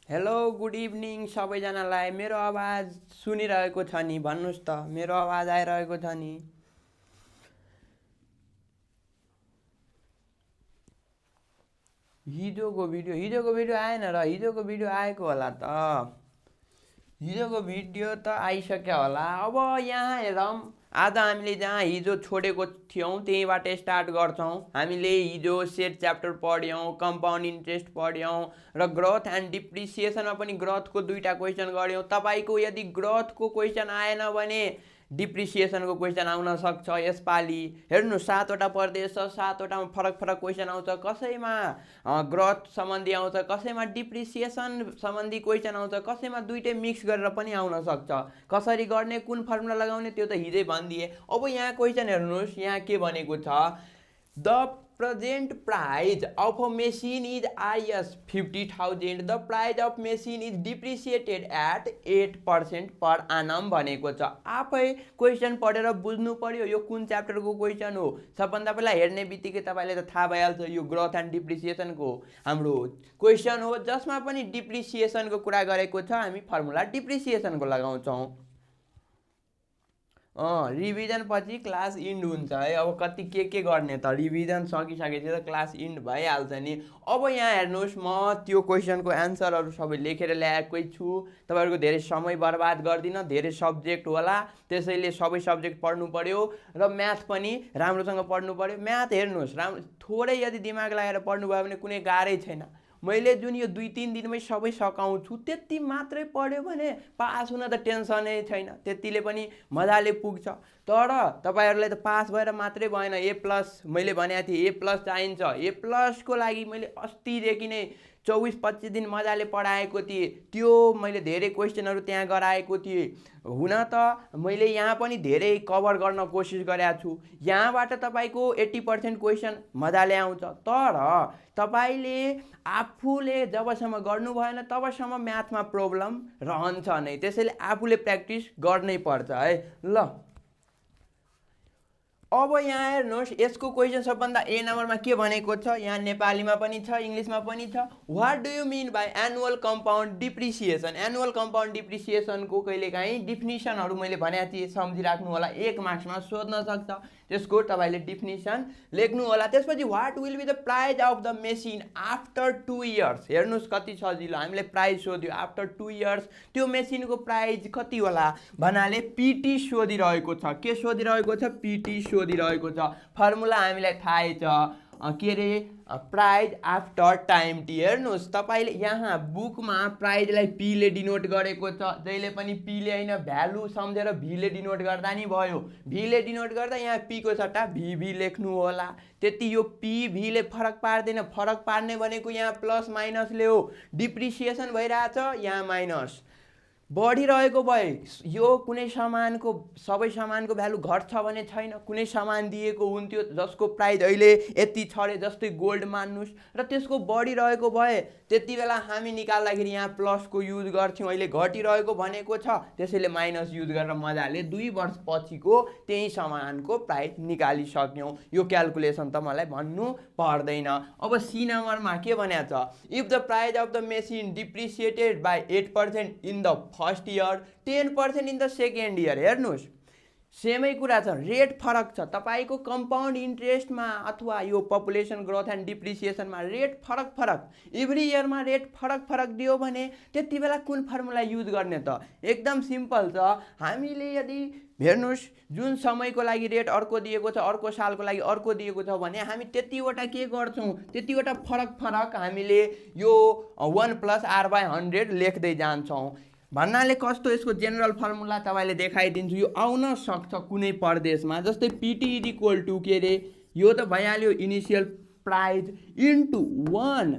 Hello good evening सबैजनालाई। मेरो आवाज सुनिरहेको छ नि? भन्नुहोस् त, मेरो आवाज आइरहेको छ नि? हिजोको भिडियो आएन र हिजोको भिडियो आएको होला त। हिजोको भिडियो त आइसक्यो होला। अब यहाँ हेरौँ, आज हामीले जहाँ हिजो छोडेको थियौँ त्यहीँबाट स्टार्ट गर्छौँ। हामीले हिजो सेट च्याप्टर पढ्यौँ, कम्पाउन्ड इन्ट्रेस्ट पढ्यौँ र ग्रोथ एन्ड डिप्रिसिएसनमा पनि ग्रोथको दुईवटा क्वेसन गऱ्यौँ। तपाईँको यदि ग्रोथको क्वेसन आएन भने डिप्रिसिएसनको क्वेसन आउन सक्छ यसपालि। हेर्नुहोस्, 7वटा प्रदेश छ, 7वटामा फरक फरक क्वेसन आउँछ। कसैमा ग्रोथ सम्बन्धी आउँछ, कसैमा डिप्रिसिएसन सम्बन्धी क्वेसन आउँछ, कसैमा दुइटै मिक्स गरेर पनि आउन सक्छ। कसरी गर्ने, कुन फर्मुला लगाउने, त्यो त हिजै भनिदिए। अब यहाँ क्वेसन हेर्नुहोस्, यहाँ के भनेको छ, the present price of a machine is Rs 50,000. The price of machine is depreciated at 8% per annum भनेको छ। आफै क्वेसन पढेर बुझ्नु पर्यो यो कुन च्याप्टरको क्वेसन हो। सबभन्दा पहिला हेर्ने बित्तिकै तपाईँले त थाहा भइहाल्छ यो ग्रोथ एन्ड डिप्रिसिएसनको हाम्रो क्वेसन हो, जसमा पनि डिप्रिसिएसनको कुरा गरेको छ। हामी फर्मुला डिप्रिसिएसनको लगाउँछौँ। रिभिजन पछि क्लास इन्ड हुन्छ है। अब कति के गर्ने त, रिभिजन सकिसकेपछि त क्लास इन्ड भइहाल्छ नि। अब यहाँ हेर्नुहोस्, म त्यो क्वेसनको एन्सरहरू सबै लेखेर ल्याएकै छु। तपाईँहरूको धेरै समय बर्बाद गर्दिनँ, धेरै सब्जेक्ट होला, त्यसैले सबै सब्जेक्ट पढ्नु पर्यो र म्याथ पनि राम्रोसँग पढ्नु पर्यो। म्याथ हेर्नुहोस्, थोरै यदि दिमाग लगाएर पढ्नुभयो भने कुनै गाह्रै छैन। मैले जुन यो 2-3 दिनमै सबै सकाउँछु त्यति मात्रै पढ्यो भने पास हुन त टेन्सनै छैन, त्यतिले पनि मजाले पुग्छ। तर तपाईँहरूलाई त पास भएर मात्रै भएन, A+ मैले भनेको थिएँ A+ चाहिन्छ। A+को लागि मैले अस्तिदेखि नै 24-25 दिन मजाले पढाएको थिएँ। त्यो मैले धेरै क्वेसनहरू त्यहाँ गराएको थिएँ। हुन त मैले यहाँ पनि धेरै कभर गर्न कोसिस गरेको छु। यहाँबाट तपाईँको 80% क्वेसन मजाले आउँछ। तर तपाईँले आफूले जबसम्म गर्नु भएन तबसम्म म्याथमा प्रब्लम रहन्छ नै। त्यसैले आफूले प्र्याक्टिस गर्नै पर्छ है। ल अब यहाँ हेर्नुहोस्, यसको क्वेसन सबभन्दा ए नम्बरमा के भनेको छ, यहाँ नेपालीमा पनि छ, इङ्ग्लिसमा पनि छ। What do you mean by annual compound depreciation? Annual compound डिप्रिसिएसनको कहिलेकाहीँ डिफिनिसनहरू मैले भनेको थिएँ, सम्झिराख्नु होला, 1 मार्क्समा सोध्न सक्छ। त्यसको तपाईँले डिफिनिसन लेख्नु होला। त्यसपछि what will be the price of the machine after 2 years? हेर्नुहोस् कति सजिलो, हामीले प्राइज सोध्यो आफ्टर 2 इयर्स, त्यो मेसिनको प्राइज कति होला भन्नाले पिटी सोधिरहेको छ। के सोधिरहेको छ? पिटी सोधिरहेको छ। फर्मुला हामीलाई थाहै छ, के अरे, प्राइज आफ्टर टाइम टी। हेर्नुहोस्, तपाईँले यहाँ बुकमा प्राइजलाई पीले डिनोट गरेको छ, जहिले पनि पीले होइन भ्यालु सम्झेर भीले डिनोट गर्दा नि भयो। भीले डिनोट गर्दा यहाँ पीको सट्टा भी लेख्नु होला। त्यति यो पी भीले फरक पार्दैन, फरक पार्ने भनेको यहाँ प्लस माइनसले हो। डिप्रिसिएसन भइरहेछ, यहाँ माइनस बढिरहेको भए यो कुनै सामानको सबै सामानको भ्यालु घट्छ भने छैन, कुनै सामान दिएको हुन्थ्यो जसको प्राइस अहिले यति छ रे, जस्तै गोल्ड मान्नुहोस्, र त्यसको बढिरहेको भए त्यति बेला हामी निकाल्दाखेरि यहाँ प्लसको युज गर्थ्यौँ। अहिले घटिरहेको भनेको छ, त्यसैले माइनस युज गरेर मजाले 2 वर्ष पछिको त्यही सामानको प्राइस निकालिसक्यौँ। यो क्यालकुलेसन त मलाई भन्नु पर्दैन। अब सी नम्बरमा के भनेको छ, if the price of the machine depreciated by 8% in the first year, 10% in the second year. हेर्नुहोस्, सेमै कुरा छ, रेट फरक छ। तपाईँको कम्पाउन्ड इन्ट्रेस्टमा अथवा यो पपुलेसन ग्रोथ एन्ड डिप्रिसिएसनमा रेट फरक एभ्री इयरमा रेट फरक दियो भने त्यति बेला कुन फर्मुला युज गर्ने त? एकदम सिम्पल छ। हामीले यदि हेर्नुहोस्, जुन समयको लागि रेट अर्को दिएको छ, अर्को सालको लागि अर्को दिएको छ भने हामी त्यतिवटा के गर्छौँ, त्यतिवटा फरक हामीले यो 1 + R/100 लेख्दै जान्छौँ। भन्नाले कस्तो, यसको जेनरल फर्मुला तपाईँले देखाइदिन्छु। यो आउन सक्छ कुनै प्रदेशमा, जस्तै पिटी इज इक्वल टु के अरे, यो त भइहाल्यो इनिसियल प्राइज इन्टु 1,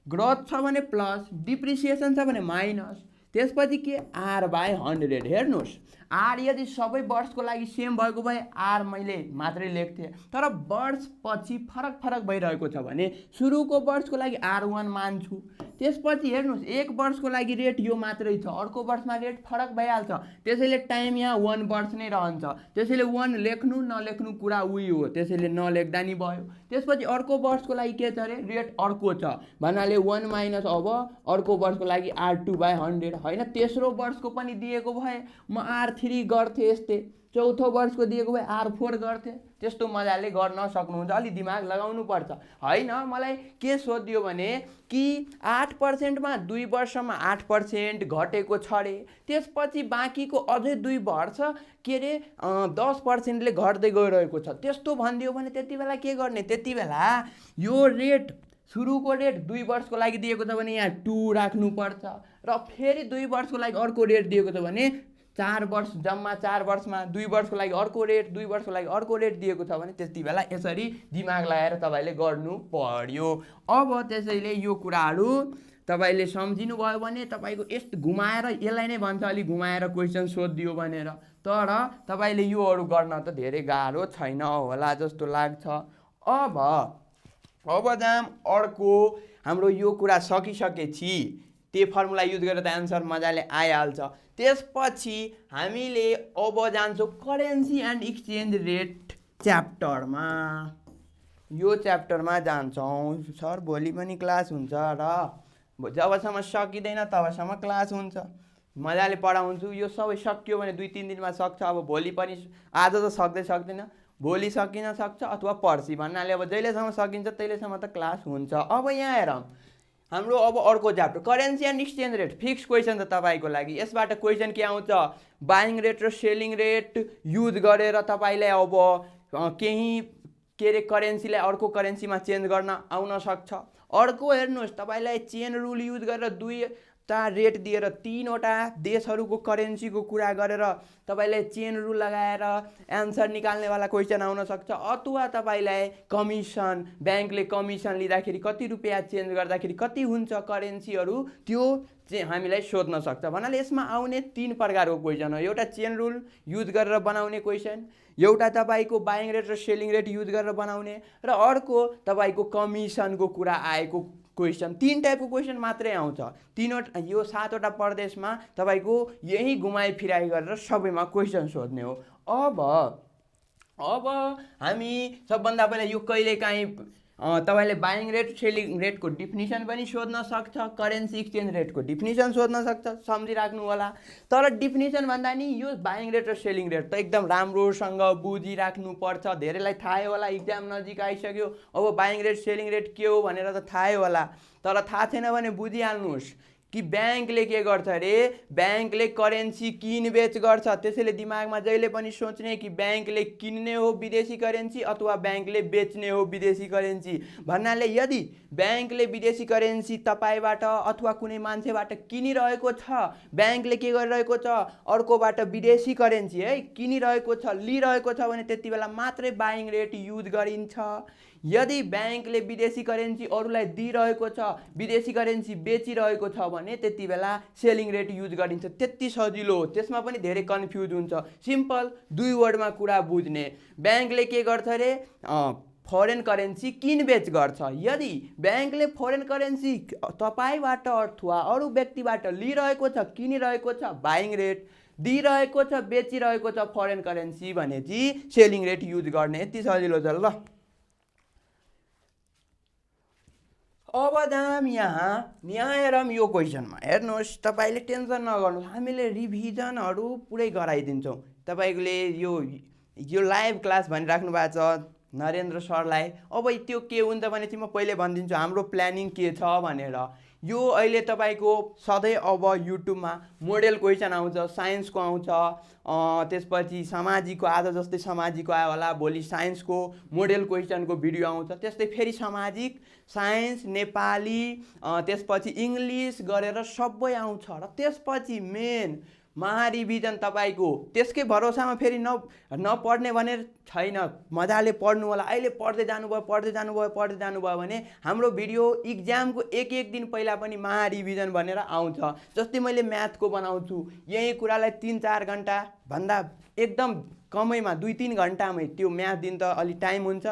ग्रोथ छ भने प्लस, डिप्रिसिएसन छ भने माइनस, त्यसपछि के R/100। हेर्नुहोस्, आर यदि सबै वर्षको लागि सेम भएको भए आर मैले मात्रै लेख्थेँ, तर वर्ष पछि फरक भइरहेको छ भने सुरुको वर्षको लागि R1 मान्छु, त्यसपछि हेर्नुहोस् 1 वर्षको लागि रेट यो मात्रै छ, अर्को वर्षमा रेट फरक भइहाल्छ, त्यसैले टाइम यहाँ 1 वर्ष नै रहन्छ, त्यसैले 1 लेख्नु नलेख्नु कुरा उही हो, त्यसैले नलेख्दा नि भयो। त्यसपछि अर्को वर्षको लागि के छ अरे रेट अर्को छ भन्नाले 1 माइनस अब अर्को वर्षको लागि R2/100 होइन, तेस्रो वर्षको पनि दिएको भए म R3 गर्थेँ यस्तै, चौथो वर्षको दिएको भए R4 गर्थेँ, त्यस्तो मजाले गर्न सक्नुहुन्छ, अलि दिमाग लगाउनु पर्छ होइन। मलाई के सोधियो भने कि 8% मा 2 वर्षमा 8% घटेको छ रे, त्यसपछि बाँकीको अझै 2 वर्ष के अरे 10% ले घट्दै गइरहेको छ, त्यस्तो भनिदियो भने त्यति बेला के गर्ने, त्यति बेला यो रेट सुरुको रेट 2 वर्षको लागि दिएको छ भने यहाँ 2 राख्नुपर्छ र फेरि 2 वर्षको लागि अर्को रेट दिएको छ भने 4 वर्ष जम्मा 4 वर्षमा 2 वर्षको लागि अर्को रेट 2 वर्षको लागि अर्को रेट दिएको छ भने त्यति बेला यसरी दिमाग लगाएर तपाईँले गर्नु पर्यो। अब त्यसैले यो कुराहरू तपाईँले सम्झिनु भयो भने तपाईँको यस्तो घुमाएर यसलाई नै भन्छ अलि घुमाएर क्वेसन सोधिदियो भनेर, तर तपाईँले योहरू गर्न त धेरै गाह्रो छैन होला जस्तो लाग्छ। अब जाम अर्को हाम्रो यो कुरा सकिसकेपछि त्यो फर्मुला युज गरेर त एन्सर मजाले आइहाल्छ। त्यसपछि हामीले अब जान्छौँ करेन्सी एन्ड एक्सचेन्ज रेट च्याप्टरमा, यो च्याप्टरमा जान्छौँ। सर भोलि पनि क्लास हुन्छ र जबसम्म सकिँदैन तबसम्म क्लास हुन्छ, मजाले पढाउँछु। यो सबै सकियो भने 2-3 दिनमा सक्छ, अब भोलि पनि आज त सक्दैन, भोलि सकिन सक्छ अथवा पर्सि भन्नाले अब जहिलेसम्म सकिन्छ तहिलेसम्म त क्लास हुन्छ। अब यहाँ हेरौँ हाम्रो अब अर्को chapter currency and exchange rate, fix question छ तपाईँको लागि। यसबाट क्वेसन के आउँछ, बाइङ रेट र सेलिङ रेट युज गरेर तपाईँले अब केही के अरे करेन्सीलाई अर्को करेन्सीमा चेन्ज गर्न आउन सक्छ। अर्को हेर्नुहोस् तपाईँलाई चेन रुल युज गरेर 2टा रेट दिएर 3वटा देशहरूको करेन्सीको कुरा गरेर तपाईँले चेन रुल लगाएर एन्सर निकाल्नेवाला क्वेसन आउन सक्छ। अथवा तपाईँलाई कमिसन, ब्याङ्कले कमिसन लिँदाखेरि कति रुपियाँ चेन्ज गर्दाखेरि कति हुन्छ करेन्सीहरू त्यो चाहिँ हामीलाई सोध्न सक्छ। भन्नाले यसमा आउने 3 प्रकारको क्वेसन हो, एउटा चेन रुल युज गरेर बनाउने क्वेसन, एउटा तपाईँको बाइङ रेट र सेलिङ रेट युज गरेर बनाउने र अर्को तपाईँको कमिसनको कुरा आएको क्वेसन। 3 टाइपको क्वेसन मात्रै आउँछ, तीनवटा यो 7वटा प्रदेशमा तपाईँको यही घुमाइ फिराइ गरेर सबैमा क्वेसन सोध्ने हो। अब हामी सबभन्दा पहिला यो कहिलेकाहीँ तपाईँले बाइङ रेट सेलिङ रेटको डिफिनिसन पनि सोध्न सक्छ, करेन्सी एक्सचेन्ज रेटको डिफिनिसन सोध्न सक्छ, सम्झिराख्नु होला। तर डिफिनिसन भन्दा नि यो बाइङ रेट र सेलिङ रेट त एकदम राम्रोसँग बुझिराख्नु पर्छ। धेरैलाई थाहै होला, इक्जाम नजिक आइसक्यो, अब बाइङ रेट सेलिङ रेट के हो भनेर त थाहै होला, तर थाहा छैन भने बुझिहाल्नुहोस् कि ब्याङ्कले के गर्छ अरे ब्याङ्कले करेन्सी किनबेच गर्छ, त्यसैले दिमागमा जहिले पनि सोच्ने कि ब्याङ्कले किन्ने हो विदेशी करेन्सी अथवा ब्याङ्कले बेच्ने हो विदेशी करेन्सी। भन्नाले यदि ब्याङ्कले विदेशी करेन्सी तपाईँबाट अथवा कुनै मान्छेबाट किनिरहेको छ, ब्याङ्कले के गरिरहेको छ अर्कोबाट विदेशी करेन्सी है किनिरहेको छ लिइरहेको छ भने त्यति बेला मात्रै बाइङ रेट युज गरिन्छ। यदि ब्याङ्कले विदेशी करेन्सी अरूलाई दिइरहेको छ, विदेशी करेन्सी बेचिरहेको छ भने त्यति बेला सेलिङ रेट युज गरिन्छ। त्यति सजिलो हो, त्यसमा पनि धेरै कन्फ्युज हुन्छ। सिम्पल 2 वर्डमा कुरा बुझ्ने, ब्याङ्कले के गर्छ अरे फरेन करेन्सी किनबेच गर्छ। यदि ब्याङ्कले फरेन करेन्सी तपाईँबाट अथवा अरू व्यक्तिबाट लिइरहेको छ, किनिरहेको छ बाइङ रेट, दिइरहेको छ बेचिरहेको छ फरेन करेन्सी भने चाहिँ सेलिङ रेट युज गर्ने। यति सजिलो छ ल। अब दाम यहाँ हेरौँ यो क्वेसनमा, हेर्नुहोस् तपाईँले टेन्सन नगर्नुहोस्, हामीले रिभिजनहरू पुरै गराइदिन्छौँ। तपाईँले यो लाइभ क्लास भनिराख्नु भएको छ नरेन्द्र सरलाई। अब त्यो के हुन्छ भने चाहिँ म पहिले भनिदिन्छु हाम्रो प्लानिङ के छ भनेर। यो अहिले तपाईँको सधैँ अब युट्युबमा मोडेल क्वेसन आउँछ, साइन्सको आउँछ, त्यसपछि सामाजिकको आज जस्तै सामाजिकको आयो होला, भोलि साइन्सको मोडेल क्वेसनको भिडियो आउँछ, त्यस्तै फेरि सामाजिक, साइन्स, नेपाली, त्यसपछि इङ्ग्लिस गरेर सबै आउँछ। र त्यसपछि मेन महारिभिजन तपाईँको त्यसकै भरोसामा फेरि नपढ्ने भनेर छैन मजाले पढ्नु होला। अहिले पढ्दै जानुभयो भने हाम्रो भिडियो इक्जामको एक दिन पहिला पनि महारिभिजन भनेर आउँछ। जस्तै मैले म्याथको बनाउँछु, यही कुरालाई 3-4 घन्टा भन्दा एकदम कमैमा 2-3 घन्टामै त्यो म्याथ दिन त अलि टाइम हुन्छ,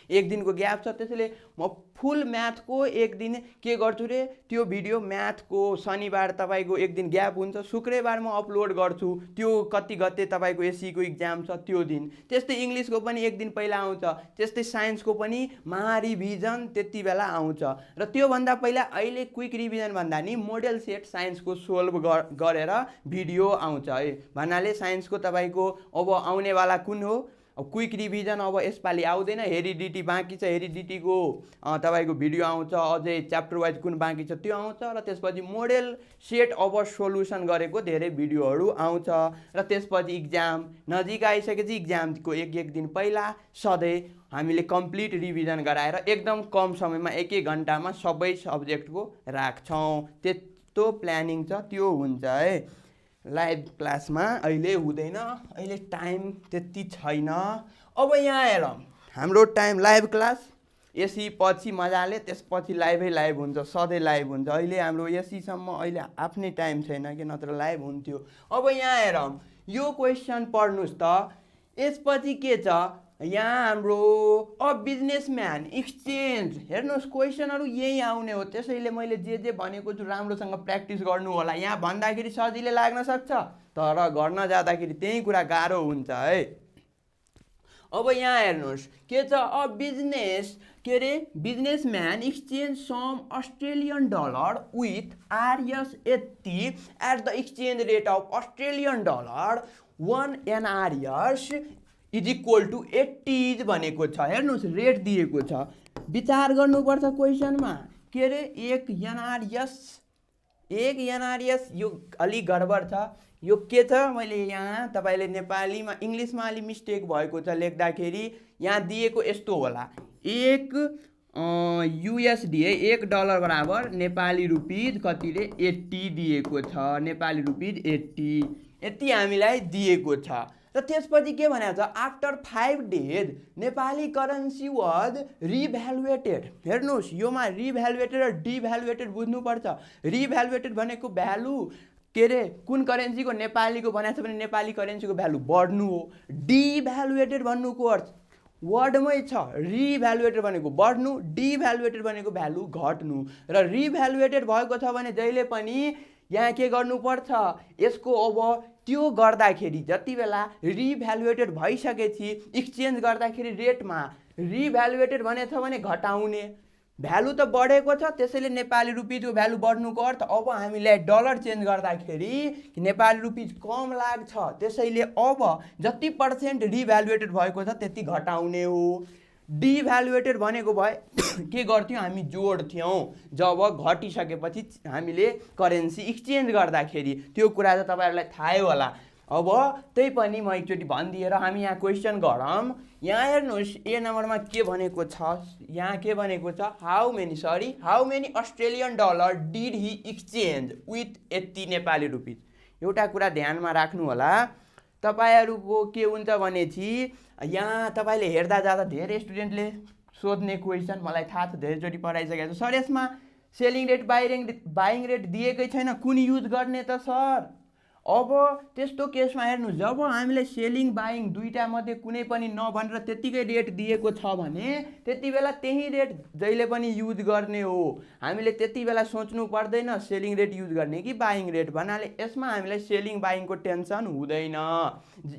एक दिनको ग्याप छ, त्यसैले म फुल म्याथको एक दिन के गर्छु रे, त्यो भिडियो म्याथको शनिबार तपाईँको एक दिन ग्याप हुन्छ, शुक्रबार म अपलोड गर्छु, त्यो कति गते तपाईँको एससीको इक्जाम छ त्यो दिन। त्यस्तै इङ्ग्लिसको पनि एक दिन पहिला आउँछ, त्यस्तै साइन्सको पनि महारिभिजन त्यति बेला आउँछ। र त्योभन्दा पहिला अहिले क्विक रिभिजन भन्दा नि मोडेल सेट साइन्सको सोल्भ गरेर भिडियो आउँछ है। भन्नाले साइन्सको तपाईँको अब आउनेवाला कुन हो, क्विक रिभिजन अब यसपालि आउँदैन, हेरिडिटी बाँकी छ, हेरिडिटीको तपाईँको भिडियो आउँछ, अझै च्याप्टर वाइज कुन बाँकी छ त्यो आउँछ, र त्यसपछि मोडेल सेट अब सोल्युसन गरेको धेरै भिडियोहरू आउँछ। र त्यसपछि इक्जाम नजिक आइसकेपछि इक्जामको एक दिन पहिला सधैँ हामीले कम्प्लिट रिभिजन गराएर एकदम कम समयमा एक घन्टामा सबै सब्जेक्टको राख्छौँ। त्यस्तो प्लानिङ छ, त्यो हुन्छ है। लाइभ क्लासमा अहिले हुँदैन, अहिले टाइम त्यति छैन। अब यहाँ हेरौँ, हाम्रो टाइम लाइभ क्लास एसी पछि मजाले, त्यसपछि लाइभ हुन्छ, सधैँ लाइभ हुन्छ। अहिले हाम्रो एसीसम्म अहिले आफ्नै टाइम छैन कि नत्र लाइभ हुन्थ्यो। अब यहाँ हेरौँ, यो क्वेसन पढ्नुहोस् त, यसपछि के छ यहाँ हाम्रो अ बिजनेसम्यान एक्सचेन्ज, हेर्नुहोस् क्वेसनहरू यही आउने हो, त्यसैले मैले जे भनेको छु राम्रोसँग प्र्याक्टिस गर्नु होला। यहाँ भन्दाखेरि सजिलै लाग्न सक्छ, तर गर्न जाँदाखेरि त्यही कुरा गाह्रो हुन्छ है। अब यहाँ हेर्नुहोस् के छ, a businessman exchange some Australian dollar with RS80 at the exchange rate of Australian dollar 1 NRS is equal to 80 भनेको छ। हेर्नुहोस् रेट दिएको छ, विचार गर्नुपर्छ क्वेसनमा के अरे, 1 NRS यो अलि गडबड छ। यो के छ, मैले यहाँ तपाईँले नेपालीमा इङ्ग्लिसमा अलि मिस्टेक भएको छ लेख्दाखेरि, यहाँ दिएको यस्तो होला, 1 USD है, 1 डलर बराबर नेपाली रुपिज कति रे 80 दिएको छ, नेपाली रुपिज 80 यति हामीलाई दिएको छ। र त्यसपछि के भनेको छ, after 5 days Nepali currency was revalued. हेर्नुहोस् योमा रिभ्यालुएटेड र डिभ्यालुएटेड बुझ्नुपर्छ। रिभ्यालुएटेड भनेको भ्यालु के अरे कुन करेन्सीको, नेपालीको बनाएको छ भने नेपाली करेन्सीको भ्यालु बढ्नु हो। डिभ्यालुएटेड भन्नुको अर्थ वर्डमै छ, रिभ्यालुएटेड भनेको बढ्नु, डिभ्यालुएटेड भनेको भ्यालु घट्नु। र रिभ्यालुएटेड भएको छ भने जहिले पनि यहाँ के गर्नुपर्छ, यसको अब त्यो गर्दाखेरि जति बेला रिभ्यालुएटेड भइसकेपछि एक्सचेन्ज गर्दाखेरि रेटमा रिभ्यालुएटेड भनेछ भने घटाउने, भ्यालु त बढेको छ त्यसैले नेपाली रुपिजको भ्यालु बढ्नुको अर्थ अब हामीलाई डलर चेन्ज गर्दाखेरि नेपाली रुपिज कम लाग्छ, त्यसैले अब जति % रिभ्यालुएटेड भएको छ त्यति घटाउने हो। डिभ्यालुएटेड भनेको भए के गर्थ्यौँ हामी, जोड्थ्यौँ जब घटिसकेपछि हामीले करेन्सी एक्सचेन्ज गर्दाखेरि, त्यो कुरा त तपाईँहरूलाई थाहै होला। अब त्यही पनि म एकचोटि भनिदिएर हामी यहाँ क्वेसन गरौँ। यहाँ हेर्नुहोस् ए नम्बरमा के भनेको छ, यहाँ के भनेको छ, how many Australian dollar did he exchange with 80 Nepali rupees. एउटा कुरा ध्यानमा राख्नु होला, तपाईँहरूको के हुन्छ भनेपछि यहाँ तपाईँले हेर्दा जाँदा धेरै स्टुडेन्टले सोध्ने क्वेसन, मलाई थाहा छ धेरैचोटि पढाइसकेको छ, सर यसमा सेलिङ रेट बाइङ रेट दिएकै छैन, कुन युज गर्ने त सर। अब त्यस्तो केसमा हेर्नु, जब हामीलाई सेलिङ बाइङ दुईटा मध्ये कुनै पनि नभनेर त्यतिकै रेट दिएको छ भने त्यति बेला त्यही रेट जहिले पनि युज गर्ने हो। हामीले त्यति बेला सोच्नु पर्दैन सेलिङ रेट युज गर्ने कि बाइङ रेट, भन्नाले यसमा हामीलाई सेलिङ बाइङको टेन्सन हुँदैन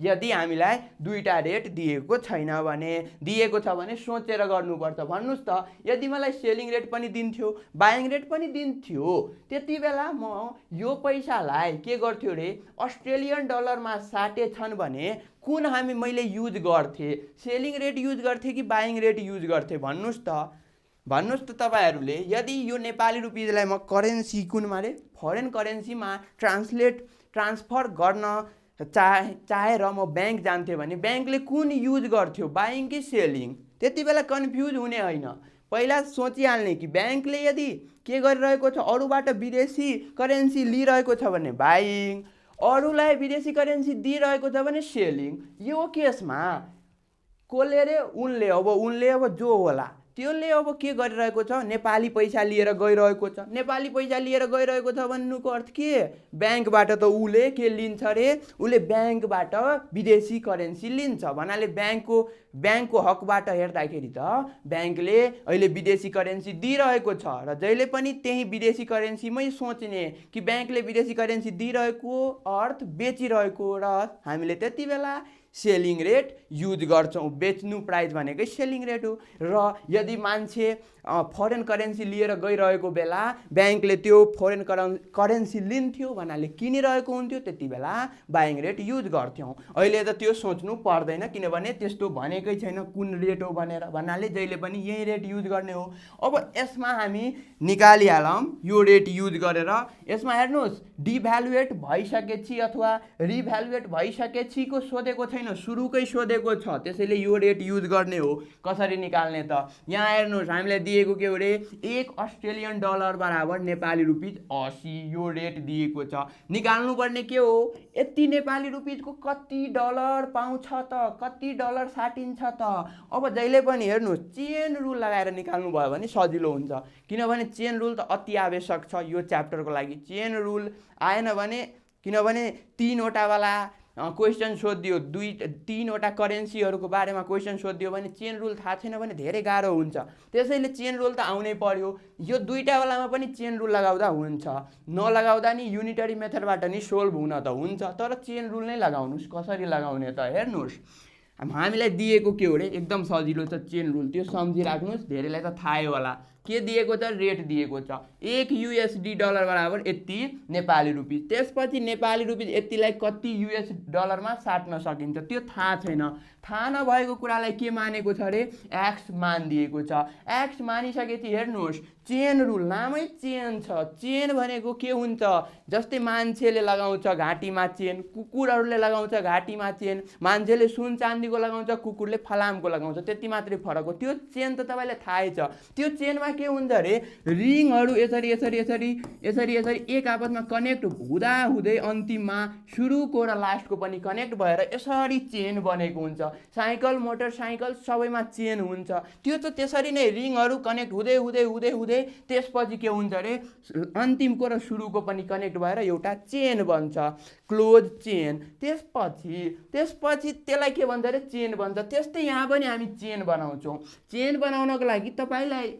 यदि हामीलाई दुईटा रेट दिएको छैन भने। दिएको छ भने सोचेर गर्नुपर्छ। भन्नुहोस् त यदि मलाई सेलिङ रेट पनि दिन्थ्यो बाइङ रेट पनि दिन्थ्यो, त्यति बेला म यो पैसालाई के गर्थ्यो रे, अस्ट्रेलियन डलरमा साटेछन् भने कुन मैले युज गर्थे, सेलिङ रेट युज गर्थे कि बाइङ रेट युज गर्थे, भन्नुहोस् त तपाईँहरूले। यदि यो नेपाली रुपिजलाई म करेन्सी कुनमा रे फरेन करेन्सीमा ट्रान्सफर गर्न चाहेर म ब्याङ्क जान्थेँ भने ब्याङ्कले कुन युज गर्थ्यो, बाइङ कि सेलिङ, त्यति बेला कन्फ्युज हुने होइन। पहिला सोचिहाल्ने कि ब्याङ्कले यदि के गरिरहेको छ, अरूबाट विदेशी करेन्सी लिइरहेको छ भने बाइङ, अरूलाई विदेशी करेन्सी दिइरहेको छ भने सेलिङ। यो केसमा कसले रे उनले अब जो होला त्यसले अब के गरिरहेको छ नेपाली पैसा लिएर गइरहेको छ नेपाली पैसा लिएर गइरहेको छ भन्नुको अर्थ के ब्याङ्कबाट त उसले के लिन्छ रे उसले ब्याङ्कबाट विदेशी करेन्सी लिन्छ भन्नाले ब्याङ्कको हकबाट हेर्दाखेरि त ब्याङ्कले अहिले विदेशी करेन्सी दिइरहेको छ र जहिले पनि त्यही विदेशी करेन्सीमै सोच्ने कि ब्याङ्कले विदेशी करेन्सी दिइरहेको अर्थ बेचिरहेको र हामीले त्यति बेला सेलिङ रेट युज गर्छौँ बेच्नु प्राइस भनेकै सेलिङ रेट हो र यदि मान्छे फरेन करेन्सी लिएर गइरहेको बेला ब्याङ्कले त्यो फरेन करेन्सी लिन्थ्यो भन्नाले किनिरहेको हुन्थ्यो त्यति बेला बाइङ रेट युज गर्थ्यौँ अहिले त त्यो सोच्नु पर्दैन किनभने त्यस्तो भनेकै छैन कुन रेट हो भनेर भन्नाले जहिले पनि यही रेट युज गर्ने हो अब यसमा हामी निकालिहालौँ यो रेट युज गरेर यसमा हेर्नुहोस् डिभ्यालुएट भइसकेपछि अथवा रिभ्यालुएट भइसकेपछिको सोधेको छैन सुरुकै सोधेको छ त्यसैले यो रेट युज गर्ने हो कसरी निकाल्ने त यहाँ हेर्नुहोस् हामीलाई दिएको के हो रे 1 अस्ट्रेलियन डलर बराबर नेपाली रुपिज 80 यो रेट दिएको छ निकाल्नु पर्ने के हो यति नेपाली रुपिजको कति डलर पाउँछ त कति डलर साटिन्छ त अब जहिले पनि हेर्नुहोस् चेन रुल लगाएर निकाल्नु भयो भने सजिलो हुन्छ किनभने चेन रुल त अति आवश्यक छ यो च्याप्टरको लागि चेन रुल आएन भने किनभने 3वटा वाला क्वेसन सोधियो 3वटा करेन्सीहरूको बारेमा क्वेसन सोधियो भने चेन रुल थाहा छैन भने धेरै गाह्रो हुन्छ त्यसैले चेन रुल त आउनै पर्यो यो 2टा वालामा पनि चेन रुल लगाउँदा हुन्छ नलगाउँदा नि युनिटरी मेथडबाट नि सोल्भ हुन त हुन्छ तर चेन रुल नै लगाउनुस् कसरी लगाउने त हेर्नुहोस् हामीलाई दिएको के हो रे एकदम सजिलो छ चेन रुल त्यो सम्झिराख्नुस् धेरैलाई त थाहै होला के दिएको छ रेट दिएको छ 1 युएसडी डलर बराबर यति नेपाली रुपिज त्यसपछि नेपाली रुपिज यतिलाई कति युएस डलरमा साट्न सकिन्छ त्यो थाहा छैन थाहा नभएको कुरालाई के मानेको छ रे एक्स मान दिएको छ एक्स मानिसकेपछि हेर्नुहोस् चेन रुल नामै चेन छ चेन भनेको के हुन्छ जस्तै मान्छेले लगाउँछ घाँटीमा चेन कुकुरहरूले लगाउँछ घाँटीमा चेन मान्छेले सुन चाँदीको लगाउँछ कुकुरले फलामको लगाउँछ त्यति मात्रै फरक हो त्यो चेन त तपाईँलाई थाहै छ त्यो चेनमा के हुन्छ रे रिङहरू यसरी यसरी यसरी यसरी यसरी एक आपसमा कनेक्ट हुँदा हुँदै अन्तिममा सुरुको र लास्टको पनि कनेक्ट भएर यसरी चेन बनेको हुन्छ साइकल मोटरसाइकल सबैमा चेन हुन्छ त्यो त त्यसरी नै रिङहरू कनेक्ट हुँदै हुँदै हुँदै हुँदै त्यसपछि के हुन्छ रे अन्तिमको र सुरुको पनि कनेक्ट भएर एउटा चेन बन्छ क्लोज चेन त्यसपछि त्यसलाई के भन्छ रे चेन बन्छ त्यस्तै यहाँ पनि हामी चेन बनाउँछौँ चेन बनाउनको लागि तपाईँलाई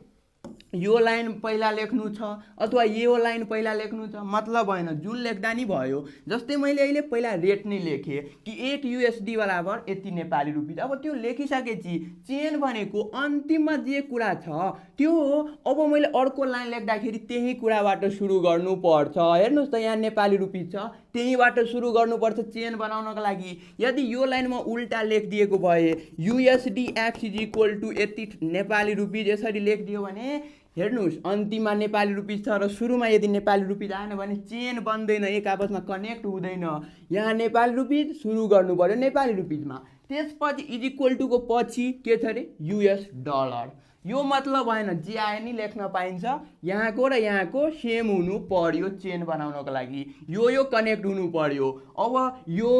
यो लाइन पहिला लेख्नु छ अथवा यो लाइन पहिला लेख्नु छ मतलब हैन जुन लेख्दा नि भयो जस्तै मैले अहिले पहिला रेट नै लेखेँ कि 1 युएसडी बराबर यति नेपाली रुपिज अब त्यो लेखिसकेपछि चेन भनेको अन्तिममा जे कुरा छ त्यो हो अब मैले अर्को लाइन लेख्दाखेरि त्यही कुराबाट सुरु गर्नुपर्छ हेर्नुस् त यहाँ नेपाली रुपिज छ त्यहीबाट सुरु गर्नुपर्छ चेन बनाउनको लागि यदि यो लाइनमा उल्टा लेखिदिएको भए USD X is equal to यति नेपाली रुपिज यसरी लेखिदियो भने हेर्नुहोस् अन्तिममा नेपाली रुपिज छ र सुरुमा यदि नेपाली रुपिज आएन भने चेन बन्दैन एक आपसमा कनेक्ट हुँदैन यहाँ नेपाली रुपिज सुरु गर्नु पर्यो नेपाली रुपिजमा त्यसपछि इज इक्वल टुको पछि के छ रे युएस डलर यो मतलब भएन जे आए नि लेख्न पाइन्छ यहाँको र यहाँको सेम हुनु पर्यो चेन बनाउनको लागि यो कनेक्ट हुनु पर्यो अब यो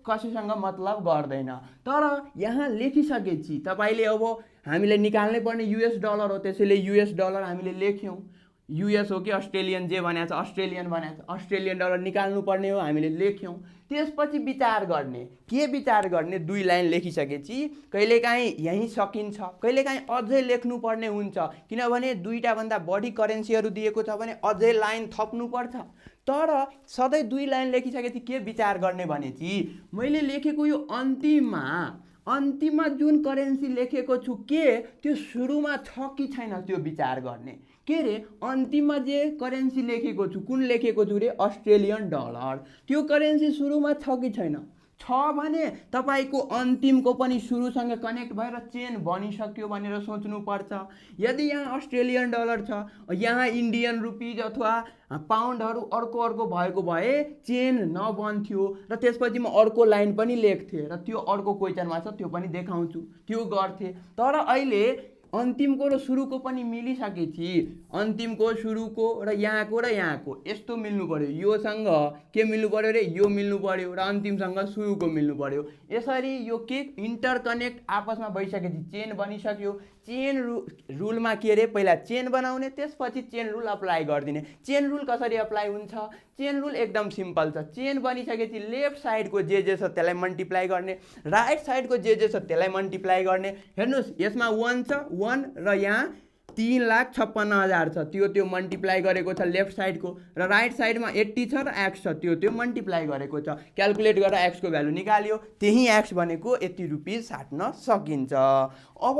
कसैसँग मतलब गर्दैन तर यहाँ लेखिसकेपछि तपाईले अब हामीले निकाल्नै पर्ने युएस डलर हो त्यसैले युएस डलर हामीले लेख्यौं युएस हो कि अस्ट्रेलियन जे भनेको छ अस्ट्रेलियन भनेको छ अस्ट्रेलियन डलर निकाल्नु पर्ने हो हामीले लेख्यौं त्यसपछि विचार गर्ने के विचार गर्ने दुई लाइन लेखिसकेपछि कहिलेकाहीँ यही सकिन्छ कहिलेकाहीँ अझै लेख्नु पर्ने हुन्छ किनभने दुईटा भन्दा बढी करेन्सीहरू दिएको छ भने अझै लाइन थप्नु पर्छ तर सधैँ दुई लाइन लेखिसकेपछि के विचार गर्ने भनेपछि मैले लेखेको यो अन्तिममा जुन करेन्सी लेखेको छु के त्यो सुरुमा छ कि छैन त्यो विचार गर्ने के रे अन्तिममा जे करेन्सी लेखेको छु कुन लेखेको छु रे अस्ट्रेलियन डलर त्यो करेन्सी सुरुमा छ कि छैन छ भने तपाईको अन्तिमको पनि सुरुसँग कनेक्ट भएर चेन बनिसक्यो भनेर सोच्नु पर्छ यदि यहाँ अस्ट्रेलियन डलर छ यहाँ इन्डियन रुपीज अथवा पाउन्डहरु अर्को भएको भए चेन नबन्थ्यो र त्यसपछि म अर्को लाइन पनि लेख्थे र त्यो अर्को क्वेशनमा छ त्यो पनि देखाउँछु त्यो गर्थे तर अहिले अन्तिमको र सुरुको पनि मिलिसकेपछि अन्तिमको सुरुको र यहाँको यस्तो मिल्नु पर्यो। योसँग के मिल्नु पर्यो रे, यो मिल्नु पर्यो र अन्तिमसँग सुरुको मिल्नु पर्यो। यसरी यो के इन्टरकनेक्ट आपसमा भइसकेपछि चेन बनिसक्यो। चेन रुलमा के रे, पहिला चेन बनाउने त्यसपछि चेन रुल अप्लाई गरिदिने। चेन रुल कसरी अप्लाई हुन्छ? चेन रुल एकदम सिम्पल छ। चेन बनिसकेपछि लेफ्ट साइडको जे छ त्यसलाई मल्टिप्लाई गर्ने, राइट साइडको जे छ त्यसलाई मल्टिप्लाई गर्ने। हेर्नुहोस् यसमा 1 छ, 1 र यहाँ 3,56,000 छ, त्यो मल्टिप्लाई गरेको छ लेफ्ट साइडको, र राइट साइडमा 80 छ र एक्स छ, त्यो मल्टिप्लाई गरेको छ। क्यालकुलेट गरेर एक्सको भ्यालु निकाल्यो, त्यही एक्स भनेको यति रुपिस साट्न सकिन्छ। अब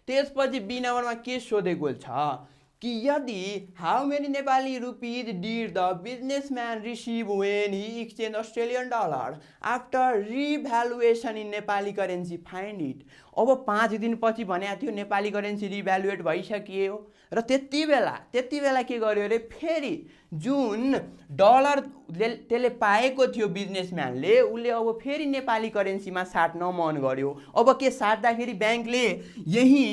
त्यसपछि बी नम्बरमा के सोधेको छ कि यदि how many Nepali rupees did the businessman receive when he exchange Australian dollar after revaluation in Nepali currency find it. अब 5 दिनपछि भनेको थियो नेपाली करेन्सी रिभ्यालुएट भइसकियो र त्यति बेला के गर्यो अरे, फेरि जुन डलर त्यसले पाएको थियो बिजनेसम्यानले, उसले अब फेरि नेपाली करेन्सीमा साट्न मन गर्यो। अब के साट्दाखेरि ब्याङ्कले यही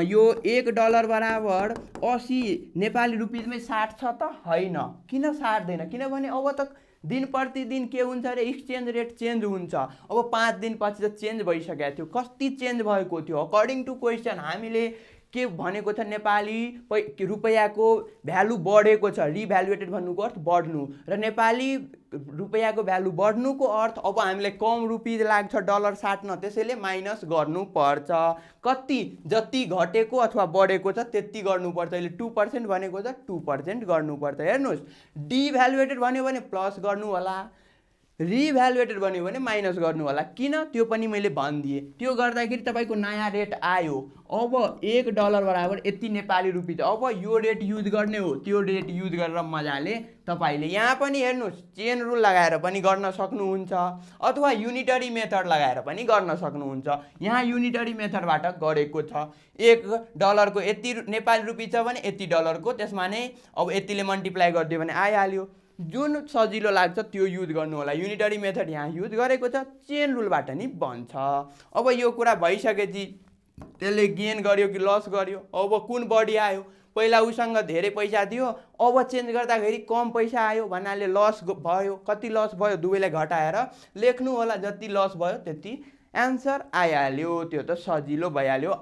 यो $1 बराबर 80 नेपाली रुपिजमै साट्छ त होइन? किन साट्दैन? किनभने अब त दिन प्रतिदिन के हुन्छ अरे, एक्सचेन्ज रेट चेन्ज हुन्छ। अब 5 दिनपछि त चेन्ज भइसकेको थियो। कति चेन्ज भएको थियो? अकर्डिङ टु क्वेसन हामीले के भनेको छ, नेपाली रुपैयाँको भ्यालु बढेको छ, रिभ्यालुएटेड भन्नुको अर्थ बढ्नु, र नेपाली रुपैयाँको भ्यालु बढ्नुको अर्थ अब हामीलाई कम रुपिज लाग्छ डलर साट्न, त्यसैले माइनस गर्नुपर्छ। कति? जति घटेको अथवा बढेको छ त्यति गर्नुपर्छ। अहिले 2% भनेको छ 2% गर्नुपर्छ। हेर्नुहोस्, डिभ्यालुएटेड भन्यो भने प्लस गर्नु होला, रिभ्यालुएटेड भन्यो भने माइनस गर्नु होला। किन? त्यो पनि मैले भनिदिएँ। त्यो गर्दाखेरि तपाईँको नयाँ रेट आयो। अब $1 बराबर यति नेपाली रुपिज। अब यो रेट युज गर्ने हो, त्यो रेट युज गरेर मजाले तपाईँले यहाँ पनि हेर्नुहोस्, चेन रुल लगाएर पनि गर्न सक्नुहुन्छ अथवा युनिटरी मेथड लगाएर पनि गर्न सक्नुहुन्छ। यहाँ युनिटरी मेथडबाट गरेको छ। $1 को यति नेपाली रुपिज छ भने यति डलरको, त्यसमा नै अब यतिले मल्टिप्लाई गरिदियो भने आइहाल्यो। जुन सजिलो लाग्छ त्यो युज गर्नु होला। युनिटरी मेथड यहाँ युज गरेको छ, चेन रुलबाट नि बन्छ। अब यो कुरा भइसकेपछि त्यसले गेन गर्यो कि लस गर्यो? अब कुन बढी आयो? पहिला उसँग धेरै पैसा थियो, अब चेन्ज गर्दाखेरि कम पैसा आयो भन्नाले लस भयो। कति लस भयो? दुवैलाई घटाएर लेख्नु होला, जति लस भयो त्यति एन्सर आइहाल्यो। त्यो त सजिलो भइहाल्यो।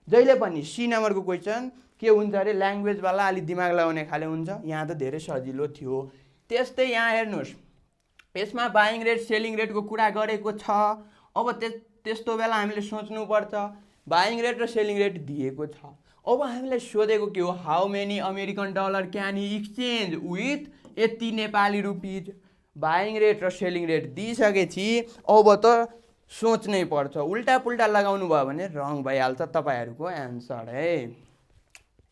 जहिले पनि सी नम्बरको क्वेसन के हुन्छ अरे, ल्याङ्ग्वेजवाला अलि दिमाग लगाउने खाले हुन्छ। यहाँ त धेरै सजिलो थियो। त्यस्तै यहाँ हेर्नुहोस्, यसमा बाइङ रेट सेलिङ रेटको कुरा गरेको छ। अब त्यस्तो बेला हामीले सोच्नुपर्छ, बाइङ रेट र सेलिङ रेट दिएको छ। अब हामीलाई सोधेको के हो, how many American dollar can Hee exchange with यति नेपाली रुपिज। बाइङ रेट र सेलिङ रेट दिइसकेपछि अब त सोच्नै पर्छ। उल्टा पुल्टा लगाउनु भयो भने रङ भइहाल्छ तपाईँहरूको एन्सर है।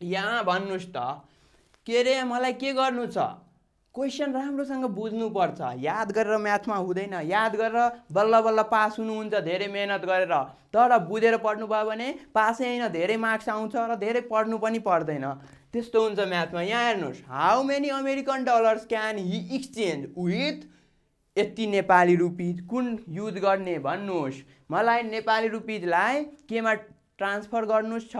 यहाँ भन्नुहोस् त, के रे मलाई के गर्नु छ? क्वेसन राम्रोसँग बुझ्नुपर्छ। याद गरेर म्याथमा हुँदैन। याद गरेर बल्ल बल्ल पास हुनुहुन्छ धेरै मेहनत गरेर, तर बुझेर पढ्नु भयो भने पासै होइन धेरै मार्क्स आउँछ र धेरै पढ्नु पनि पर्दैन। त्यस्तो हुन्छ म्याथमा। यहाँ हेर्नुहोस्, how many American dollars can Hee exchange with यति नेपाली रुपिज। कुन युज गर्ने भन्नुहोस्? मलाई नेपाली रुपिजलाई केमा ट्रान्सफर गर्नुहोस् छ?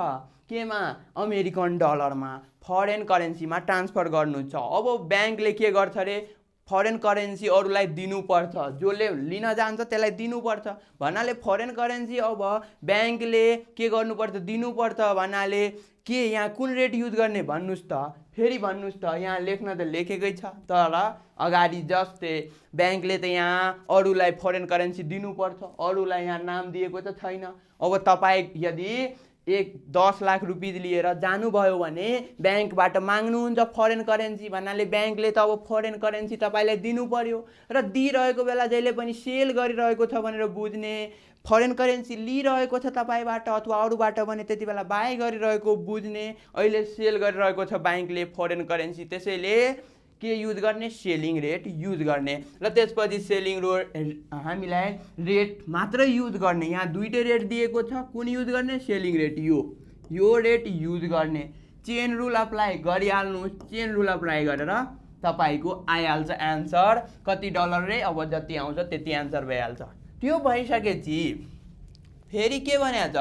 केमा? अमेरिकन डलरमा, फरेन करेन्सीमा ट्रान्सफर गर्नु छ। अब ब्याङ्कले के गर्छ अरे, फरेन करेन्सी अरूलाई दिनुपर्छ, जसले लिन जान्छ त्यसलाई दिनुपर्छ भन्नाले फरेन करेन्सी अब ब्याङ्कले के गर्नुपर्छ? दिनुपर्छ भन्नाले के यहाँ कुन रेट युज गर्ने भन्नुहोस् त? फेरि भन्नुहोस् त। यहाँ लेख्न त लेखेकै छ, तर अगाडि जस्तै ब्याङ्कले त यहाँ अरूलाई फरेन करेन्सी दिनुपर्छ, अरूलाई यहाँ नाम दिएको त छैन। अब तपाईँ यदि 10 लाख रुपिज लिएर जानुभयो भने ब्याङ्कबाट माग्नुहुन्छ फरेन करेन्सी भन्नाले ब्याङ्कले त अब फरेन करेन्सी तपाईँलाई दिनु पर्यो र दिइरहेको बेला जहिले पनि सेल गरिरहेको छ भनेर बुझ्ने। फरेन करेन्सी लिइरहेको छ तपाईँबाट अथवा अरूबाट भने त्यति बेला बाई गरिरहेको बुझ्ने। अहिले सेल गरिरहेको छ ब्याङ्कले फरेन करेन्सी, त्यसैले के युज गर्ने? सेलिङ रेट युज गर्ने। र त्यसपछि सेलिङ हामीलाई रेट मात्र युज गर्ने। यहाँ दुईटै रेट दिएको छ, कुन युज गर्ने? Selling rate. यो रेट युज गर्ने। चेन रुल अप्लाई गरिहाल्नुहोस्। चेन रुल अप्लाई गरेर तपाईँको आइहाल्छ एन्सर। कति डलर रे? अब जति आउँछ त्यति एन्सर भइहाल्छ। त्यो भइसकेपछि फेरि के भनेको छ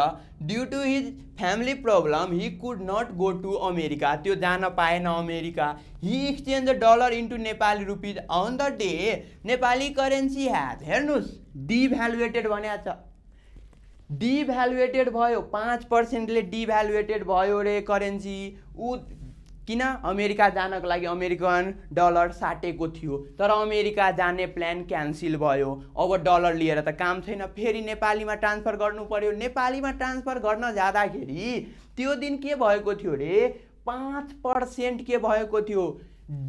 due to his family problem he could not go to America, त्यो जान पाएन America. He exchange the dollar into Nepali rupees on the day Nepali currency has, हेर्नुहोस् डिभ्यालुएटेड भनेको छ, डिभ्यालुएटेड भयो 5%ले डिभ्यालुएटेड भयो रे करेन्सी। ऊ किन अमेरिका जानको लागि अमेरिकन डलर साटेको थियो, तर अमेरिका जाने प्लान क्यान्सिल भयो। अब डलर लिएर त काम छैन, फेरि नेपालीमा ट्रान्सफर गर्नु पर्यो। नेपालीमा ट्रान्सफर गर्न जाँदाखेरि त्यो दिन के भएको थियो रे, 5% के भएको थियो,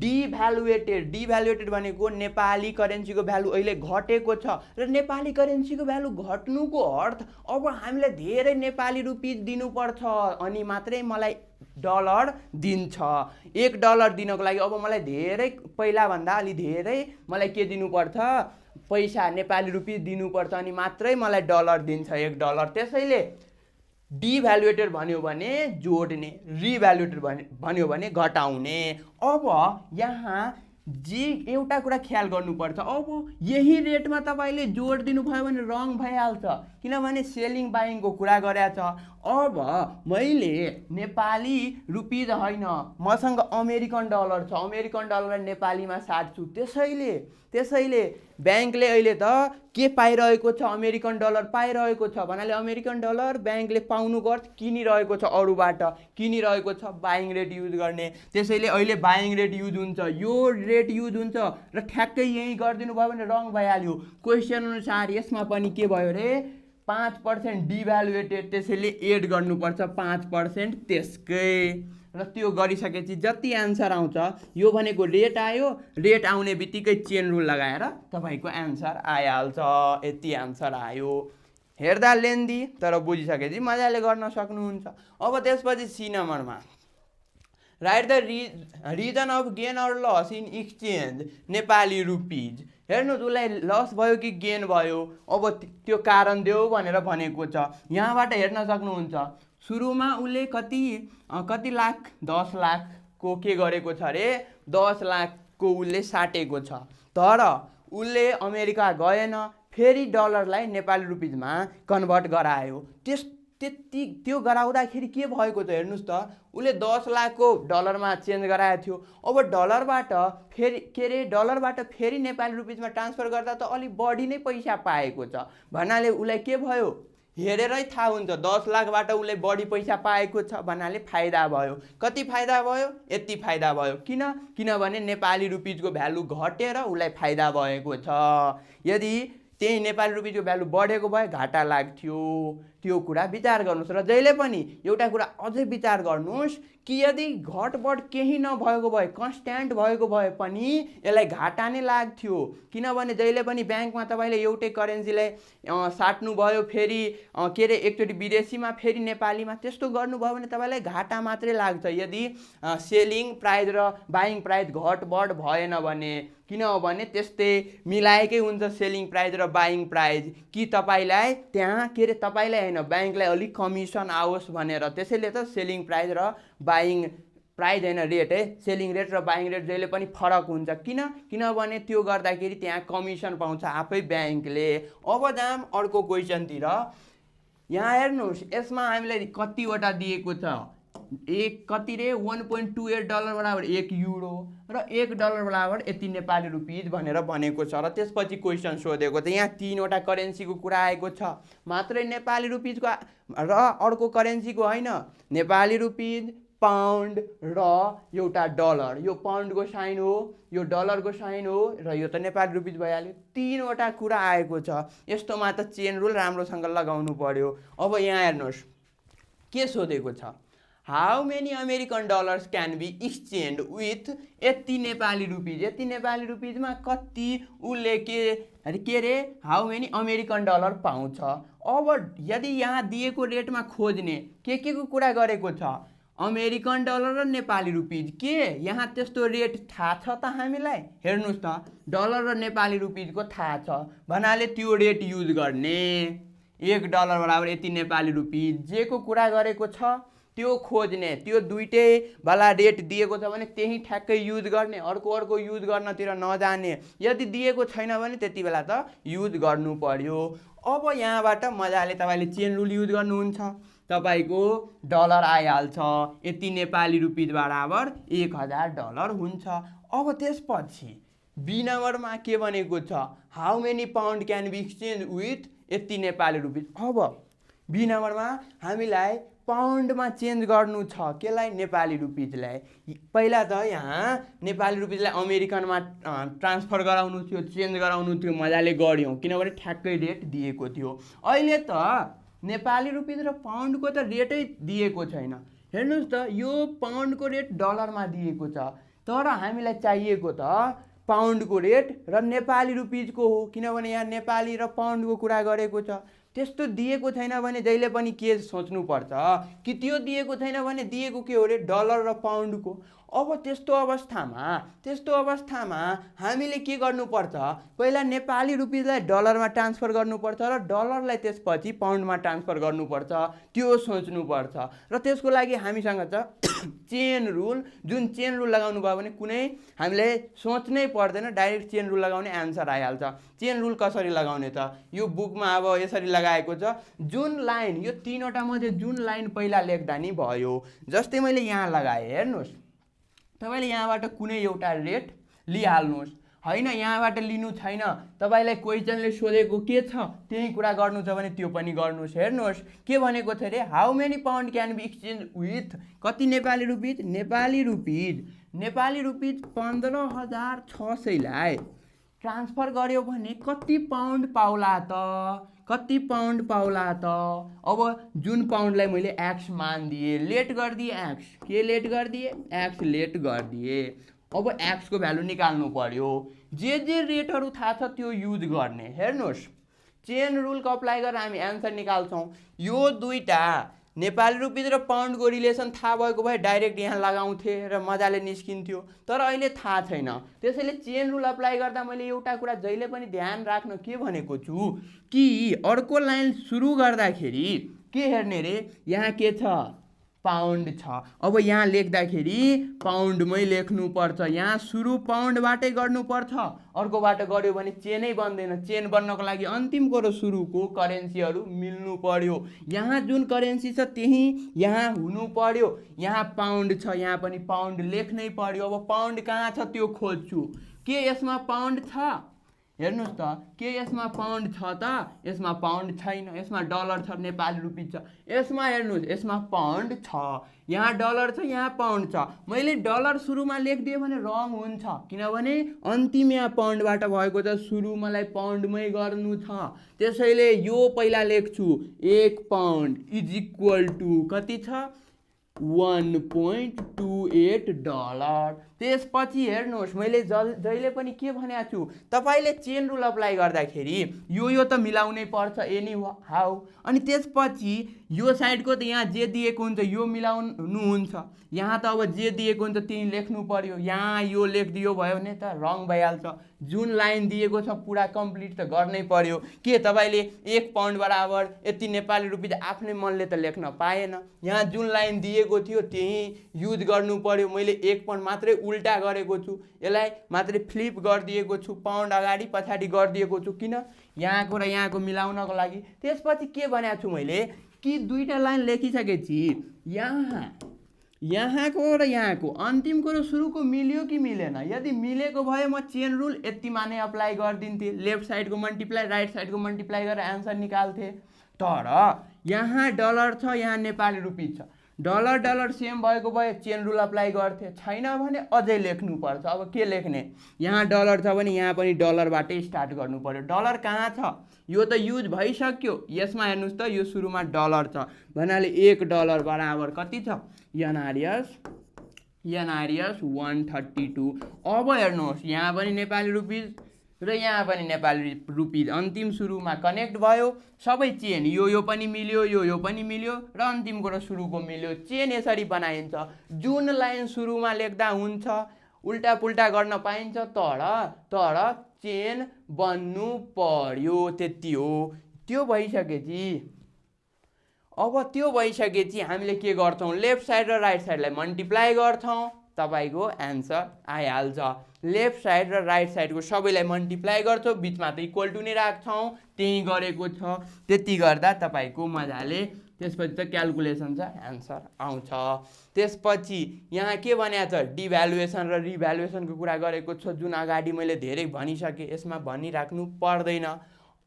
डिभ्यालुएटेड। डिभ्यालुएटेड भनेको नेपाली करेन्सीको भ्यालु अहिले घटेको छ, र नेपाली करेन्सीको भ्यालु घट्नुको अर्थ अब हामीले धेरै नेपाली रुपिज दिनुपर्छ अनि मात्रै मलाई डलर दिन्छ। $1 दिनको लागि अब मलाई धेरै, पहिलाभन्दा अलि धेरै मलाई के दिनुपर्छ, पैसा नेपाली रुपिज दिनुपर्छ अनि मात्रै मलाई डलर दिन्छ $1। त्यसैले डिभ्यालुएटेड भन्यो भने जोड्ने, रिभ्यालुएटेड भन्यो भने घटाउने। अब यहाँ जे एउटा कुरा ख्याल गर्नुपर्छ, अब यही रेटमा तपाईँले जोड दिनुभयो भने रङ भइहाल्छ, किनभने सेलिङ बाइङको कुरा गरेको छ। अब मैले नेपाली रुपिज होइन, मसँग अमेरिकन डलर छ, अमेरिकन डलर नेपालीमा साट्छु। त्यसैले ब्याङ्कले अहिले त के पाइरहेको छ, अमेरिकन डलर पाइरहेको छ भन्नाले अमेरिकन डलर ब्याङ्कले पाउनुको अर्थ किनिरहेको छ, अरूबाट किनिरहेको छ, बाइङ रेट युज गर्ने। त्यसैले अहिले बाइङ रेट युज हुन्छ, यो रेट युज हुन्छ र ठ्याक्कै यही गरिदिनु भयो भने रङ भइहाल्यो। क्वेसन अनुसार यसमा पनि के भयो रे, 5% डिभ्यालुएटेड, त्यसैले एड गर्नुपर्छ 5% त्यसकै। र त्यो गरिसकेपछि जति एन्सर आउँछ, यो भनेको रेट आयो, रेट आउने बित्तिकै चेन रुल लगाएर तपाईँको एन्सर आइहाल्छ। यति एन्सर आयो। हेर्दा लेन्दी तर बुझिसकेपछि मजाले गर्न सक्नुहुन्छ। अब त्यसपछि सी नम्बरमा write the reason of gain or loss in exchange Nepali rupees. हेर्नुहोस् उसलाई लस भयो कि गेन भयो, अब त्यो कारण देऊ भनेर भनेको छ। यहाँबाट हेर्न सक्नुहुन्छ सुरुमा उसले कति लाख, 10 लाखको के गरेको छ अरे, 10 लाखको उसले साटेको छ, तर उसले अमेरिका गएन, फेरि डलरलाई नेपाली रुपिजमा कन्भर्ट गरायो। त्यो गराउँदाखेरि के भएको छ हेर्नुहोस् त, उसले 10 लाखको डलरमा चेन्ज गराएको थियो। अब डलरबाट फेरि नेपाली रुपिजमा ट्रान्सफर गर्दा त अलिक बढी नै पैसा पाएको छ भन्नाले उसलाई के भयो, हेरेरै थाहा हुन्छ 10 लाखबाट उसले बढी पैसा पाएको छ भन्नाले फाइदा भयो। कति फाइदा भयो, यति फाइदा भयो। किनभने नेपाली रुपिजको भ्यालु घटेर उसलाई फाइदा भएको छ। यदि त्यही नेपाली रुपिजको भ्यालु बढेको भए घाटा लाग्थ्यो। त्यो कुरा विचार गर्नुहोस्। र जहिले पनि एउटा कुरा अझै विचार गर्नुहोस् कि यदि घटबढ केही नभएको भए, कन्स्ट्यान्ट भएको भए पनि यसलाई घाटा नै लाग्थ्यो। किनभने जहिले पनि ब्याङ्कमा तपाईँले एउटै करेन्सीलाई साट्नुभयो, फेरि के अरे एकचोटि विदेशीमा फेरि नेपालीमा, त्यस्तो गर्नुभयो भने तपाईँलाई घाटा मात्रै लाग्छ यदि सेलिङ प्राइस र बाइङ प्राइस घटबढ भएन भने। किनभने त्यस्तै मिलाएकै हुन्छ सेलिङ प्राइस र बाइङ प्राइस, कि तपाईँलाई त्यहाँ के अरे तपाईँलाई होइन ब्याङ्कलाई अलिक कमिसन आओस् भनेर। त्यसैले त सेलिङ प्राइस र बाइङ प्राइस होइन रेट है, सेलिङ रेट र बाइङ रेट जहिले पनि फरक हुन्छ। किनभने त्यो गर्दाखेरि त्यहाँ कमिसन पाउँछ आफै ब्याङ्कले। अब जाम अर्को क्वेसनतिर। यहाँ हेर्नुहोस् यसमा हामीलाई कतिवटा दिएको छ, कति रे, $1.28 बराबर 1 युरो र $1 बराबर यति नेपाली रुपिज भनेर भनेको छ। र त्यसपछि क्वेसन सोधेको छ। यहाँ 3वटा करेन्सीको कुरा आएको छ, मात्रै नेपाली रुपिजको र अर्को करेन्सीको होइन, नेपाली रुपिज, पाउन्ड र एउटा डलर। यो पाउन्डको साइन हो, यो डलरको साइन हो र यो त नेपाली रुपिज भइहाल्यो। 3वटा कुरा आएको छ। यस्तोमा त चेन रुल राम्रोसँग लगाउनु पर्यो। अब यहाँ हेर्नुहोस् के सोधेको छ, how many American dollars can be exchange with यति नेपाली रुपिज। यति नेपाली रुपिजमा कति उसले के रे, हाउ मेनी अमेरिकन डलर पाउँछ। अब यदि यहाँ दिएको रेटमा खोज्ने के को कुरा गरेको छ, अमेरिकन डलर र नेपाली रुपिज। के यहाँ त्यस्तो रेट थाहा छ त हामीलाई? हेर्नुहोस् त, डलर र नेपाली रुपिजको थाहा छ भन्नाले त्यो रेट युज गर्ने। $1 बराबर यति नेपाली रुपिज जे को कुरा गरेको छ त्यो खोज्ने, त्यो दुइटै वाला रेट दिएको छ भने त्यही ठ्याक्कै युज गर्ने, अर्को युज गर्नतिर नजाने। यदि दिएको छैन भने त्यति बेला त युज गर्नु पर्यो। अब यहाँबाट मजाले तपाईँले चेन रुल युज गर्नुहुन्छ, तपाईँको डलर आइहाल्छ, यति नेपाली रुपिज बराबर $1000 हुन्छ। अब त्यसपछि बी नम्बरमा के भनेको छ, how many pound can be exchange with यति नेपाली रुपिज। अब बी नम्बरमा हामीलाई पाउन्डमा चेन्ज गर्नु छ, केलाई, नेपाली रुपिजलाई। पहिला त यहाँ नेपाली रुपिजलाई अमेरिकनमा ट्रान्सफर गराउनु थियो, चेन्ज गराउनु थियो, मजाले गऱ्यौँ किनभने ठ्याक्कै रेट दिएको थियो। अहिले त नेपाली रुपिज र पाउन्डको त रेटै दिएको छैन। हेर्नुहोस् त यो पाउन्डको रेट डलरमा दिएको छ, तर हामीलाई चाहिएको त पाउन्डको रेट र नेपाली रुपिजको हो, किनभने यहाँ नेपाली र पाउन्डको कुरा गरेको छ। त्यस्तो दिएको छैन भने जहिले पनि के सोच्नुपर्छ कि त्यो दिएको छैन भने दिएको के हो रे, डलर र पाउन्डको। अब त्यस्तो अवस्थामा हामीले के गर्नुपर्छ, पहिला नेपाली रुपिजलाई डलरमा ट्रान्सफर गर्नुपर्छ र डलरलाई त्यसपछि पाउन्डमा ट्रान्सफर गर्नुपर्छ, त्यो सोच्नुपर्छ। र त्यसको लागि हामीसँग छ चेन रुल। जुन चेन रुल लगाउनु भयो भने कुनै हामीले सोच्नै पर्दैन, डाइरेक्ट चेन रुल लगाउने एन्सर आइहाल्छ। चेन रुल कसरी लगाउने त, यो बुकमा अब यसरी लगाएको छ, जुन लाइन, यो तीनवटा मध्ये जुन लाइन पहिला लेख्दा नि भयो। जस्तै मैले यहाँ लगाएँ, हेर्नुहोस् तपाईँले यहाँबाट कुनै एउटा रेट लिइहाल्नुहोस्, होइन यहाँबाट लिनु छैन, तपाईँलाई क्वेसनले सोधेको के छ त्यही कुरा गर्नु छ भने त्यो पनि गर्नुहोस्। हेर्नुहोस् के भनेको छ अरे, how many pound can be exchange with कति नेपाली रुपिज, नेपाली रुपिज 15,600लाई ट्रान्सफर गर्यो भने कति पाउन्ड पाउला त, अब जुन पाउन्डलाई मैले एक्स मान दिएँ, लेट गरिदिएँ एक्स, के लेट गरिदिएँ, एक्स लेट गरिदिएँ। अब एक्सको भ्यालु निकाल्नु पर्यो, जे रेटहरू थाहा छ त्यो युज गर्ने। हेर्नुहोस् चेन रुलको अप्लाई गरेर हामी एन्सर निकाल्छौँ। यो दुईटा नेपाली रुपिज र पाउन्डको रिलेसन थाहा भएको भए डाइरेक्ट यहाँ लगाउँथे र मजाले निस्किन्थ्यो, तर अहिले थाहा छैन। त्यसैले चेन रुल अप्लाई गर्दा मैले एउटा कुरा जहिले पनि ध्यान राख्न के भनेको छु कि अर्को लाइन सुरु गर्दाखेरि के हेर्ने रे, यहाँ के छ, पाउन्ड छ। अब यहाँ लेख्दाखेरि पाउन्डमै लेख्नुपर्छ, यहाँ सुरु पाउन्डबाटै गर्नुपर्छ, अर्कोबाट गऱ्यो भने चेनै बन्दैन। चेन बन्नको लागि अन्तिमको र सुरुको करेन्सीहरू मिल्नु पर्यो। यहाँ जुन करेन्सी छ त्यही यहाँ हुनु पर्यो। यहाँ पाउन्ड छ, यहाँ पनि पाउन्ड लेख्नै पर्यो। अब पाउन्ड कहाँ छ त्यो खोज्छु, के यसमा पाउन्ड छ, हेर्नुहोस् त के यसमा पाउन्ड छ त, यसमा पाउन्ड छैन, यसमा डलर छ, नेपाली रुपिज छ। यसमा हेर्नुहोस् यसमा पाउन्ड छ, यहाँ डलर छ, यहाँ पाउन्ड छ। मैले डलर सुरुमा लेखिदिएँ भने रङ हुन्छ, किनभने अन्तिम यहाँ पाउन्डबाट भएको छ, सुरु मलाई पाउन्डमै गर्नु छ। त्यसैले यो पहिला लेख्छु, 1 पाउन्ड इज इक्वल टु कति छ, $1.28। त्यसपछि हेर्नुहोस् मैले जहिले पनि के भनेको छु, तपाईँले चेन रुल अप्लाई गर्दाखेरि यो त मिलाउनै पर्छ एनी हाउ। अनि त्यसपछि यो साइडको त यहाँ जे दिएको हुन्छ यो मिलाउनुहुन्छ, यहाँ त अब जे दिएको हुन्छ त्यही लेख्नु पर्यो। यहाँ यो लेखिदियो भयो भने त रङ भइहाल्छ। जुन लाइन दिएको छ पुरा कम्प्लिट त गर्नै पर्यो। के तपाईँले 1 पाउन्ड बराबर यति नेपाली रुपिज आफ्नै मनले त लेख्न पाएन, यहाँ जुन लाइन दिएको थियो त्यही युज गर्नु पर्यो। मैले 1 पाउन्ड मात्रै उल्टा गरेको छु, यसलाई मात्रै फ्लिप गरिदिएको छु, पाउन्ड अगाडि पछाडि गरिदिएको छु, किन, यहाँको र यहाँको मिलाउनको लागि। त्यसपछि के भनेको छु मैले कि दुईटा लाइन लेखिसकेपछि यहाँको र यहाँको अन्तिमको र सुरुको मिल्यो कि मिलेन। यदि मिलेको भए म चेन रुल यतिमा नै अप्लाई गरिदिन्थेँ, लेफ्ट साइडको मल्टिप्लाई राइट साइडको मल्टिप्लाई गरेर एन्सर निकाल्थेँ। तर यहाँ डलर छ, यहाँ नेपाली रुपिज छ, डलर सेम भएको भए चेन रुल अप्लाई गर्थे, छैन भने अझै लेख्नुपर्छ। अब के लेख्ने, यहाँ डलर छ भने यहाँ पनि डलरबाटै स्टार्ट गर्नु पर्यो। डलर कहाँ छ, यो त युज भइसक्यो। यसमा हेर्नुहोस् त यो सुरुमा डलर छ भन्नाले $1 बराबर कति छ, एनआरएस 132। अब हेर्नुहोस् यहाँ पनि नेपाली रुपिज र यहाँ पनि नेपाली रुपिज अन्तिम सुरुमा कनेक्ट भयो, सबै चेन यो पनि मिल्यो, यो पनि मिल्यो र अन्तिमको र सुरुको मिल्यो। चेन यसरी बनाइन्छ। जुन लाइन सुरुमा लेख्दा हुन्छ उल्टा पुल्टा गर्न पाइन्छ, तर चेन बन्नु पर्यो, त्यति हो। त्यो भइसकेपछि अब त्यो भइसकेपछि हामीले के गर्छौँ, लेफ्ट साइड र राइट साइडलाई मल्टिप्लाई गर्छौँ, तपाईँको एन्सर आइहाल्छ। लेफ्ट साइड र राइट साइडको सबैलाई मल्टिप्लाई गर्छौँ, बिचमा त इक्वल टु नै राख्छौँ, त्यही गरेको छ। त्यति गर्दा तपाईँको मजाले त्यसपछि त क्यालकुलेसन छ, एन्सर आउँछ। त्यसपछि यहाँ के भनेको छ, डिभ्यालुएसन र रिभ्यालुएसनको कुरा गरेको छ, जुन अगाडि मैले धेरै भनिसकेँ, यसमा भनिराख्नु पर्दैन।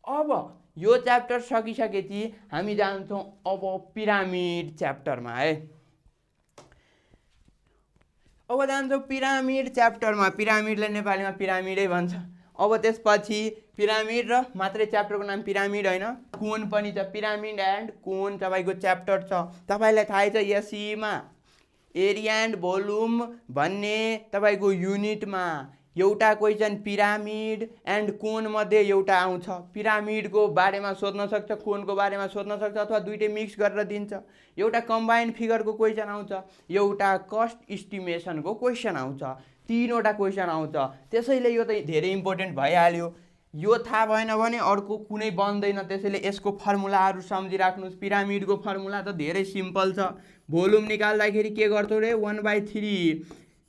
अब यो च्याप्टर सकिसकेपछि हामी जान्छौँ अब पिरामिड च्याप्टरमा है। अब जान्छौँ पिरामिड च्याप्टरमा। पिरामिडलाई नेपालीमा पिरामिडै भन्छ। अब त्यसपछि पिरामिड र मात्रै च्याप्टरको नाम पिरामिड होइन, कोन पनि छ। पिरामिड एन्ड कोन तपाईँको च्याप्टर छ। तपाईँलाई थाहै छ एसईमा एरिया एन्ड भोल्युम भन्ने तपाईँको युनिटमा एउटा क्वेसन पिरामिड एन्ड कोन मध्ये एउटा आउँछ। पिरामिडको बारेमा सोध्न सक्छ, कोनको बारेमा सोध्न सक्छ, अथवा दुइटै मिक्स गरेर दिन्छ। एउटा कम्बाइन्ड फिगरको क्वेसन आउँछ, एउटा कस्ट इस्टिमेसनको क्वेसन आउँछ, तीनवटा क्वेसन आउँछ। त्यसैले यो त धेरै इम्पोर्टेन्ट भइहाल्यो। यो थाहा भएन भने अर्को कुनै बन्दैन, त्यसैले यसको फर्मुलाहरू सम्झिराख्नुहोस्। पिरामिडको फर्मुला त धेरै सिम्पल छ। भोल्युम निकाल्दाखेरि के गर्छौँ रे, 1/3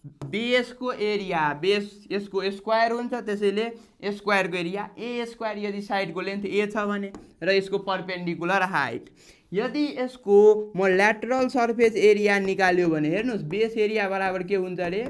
बेसको एरिया, बेस यसको स्क्वायर हुन्छ, त्यसैले स्क्वायरको एरिया ए स्क्वायर, यदि साइडको लेन्थ ए छ भने, र यसको पर्पेन्डिकुलर हाइट। यदि यसको म ल्याटरल सर्फेस एरिया निकाल्यो भने हेर्नुहोस्, बेस एरिया बराबर के हुन्छ रे,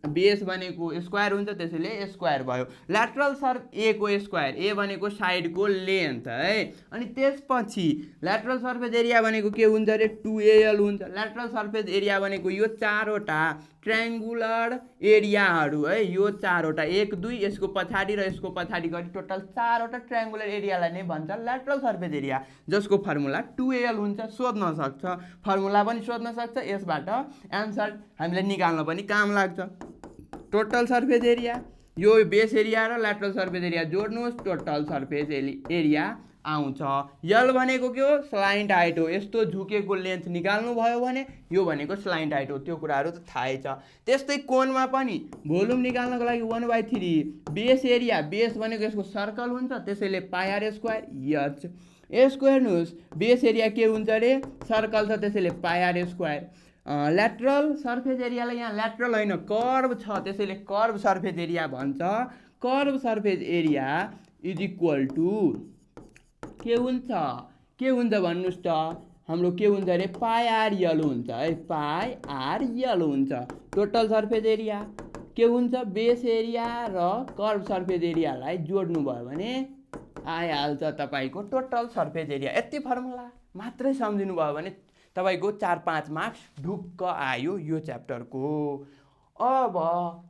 बेस भनेको स्क्वायर हुन्छ, त्यसैले स्क्वायर भयो। ल्याटरल ए को स्क्वायर, ए भनेको साइडको लेन्थ है। अनि त्यसपछि ल्याटरल सर्फेस एरिया भनेको के हुन्छ रे, 2AL हुन्छ। ल्याटरल सर्फेस एरिया भनेको यो चारवटा ट्रायङ्गुलर एरियाहरू है, यो चारवटा 1 2 यसको पछाडि र यसको पछाडि गरी टोटल चारवटा ट्रायङ्गुलर एरियालाई नै भन्छ ल्याटरल सर्फेस एरिया, जसको फर्मुला 2AL हुन्छ। सोध्न सक्छ, फर्मुला पनि सोध्न सक्छ, यसबाट एन्सर हामीले निकाल्न पनि काम लाग्छ। टोटल सर्फेस एरिया, यो बेस एरिया र ल्याटरल सर्फेस एरिया जोड्नुहोस्, टोटल सर्फेस एरिया आउँछ। यल भनेको के हो, स्लाइन्ट हाइट हो। यस्तो झुकेको लेन्थ निकाल्नु भयो भने यो भनेको स्लाइन्ट हाइट हो। त्यो कुराहरू त थाहै छ। त्यस्तै कोनमा पनि भोल्युम निकाल्नको लागि 1/3 बेस एरिया, बेस भनेको यसको सर्कल हुन्छ, त्यसैले पाई आर स्क्वायर एच। यसको हेर्नुहोस्, बेस एरिया के हुन्छ रे, सर्कल छ, त्यसैले pi r square. Lateral surface एरियालाई यहाँ ल्याटरल होइन कर्भ छ, त्यसैले कर्भ सर्फेस एरिया भन्छ। Curve surface area is equal to के हुन्छ भन्नुहोस् त, हाम्रो के हुन्छ अरे पाई आर यल हुन्छ है, पाई आर यल हुन्छ। टोटल सर्फेस एरिया के हुन्छ, बेस एरिया र कर्भ सर्फेस एरियालाई जोड्नु भयो भने आइहाल्छ तपाईँको टोटल सर्फेस एरिया। यति फर्मुला मात्रै सम्झिनु भयो भने तपाईँको 4-5 मार्क्स ढुक्क आयो यो च्याप्टरको। अब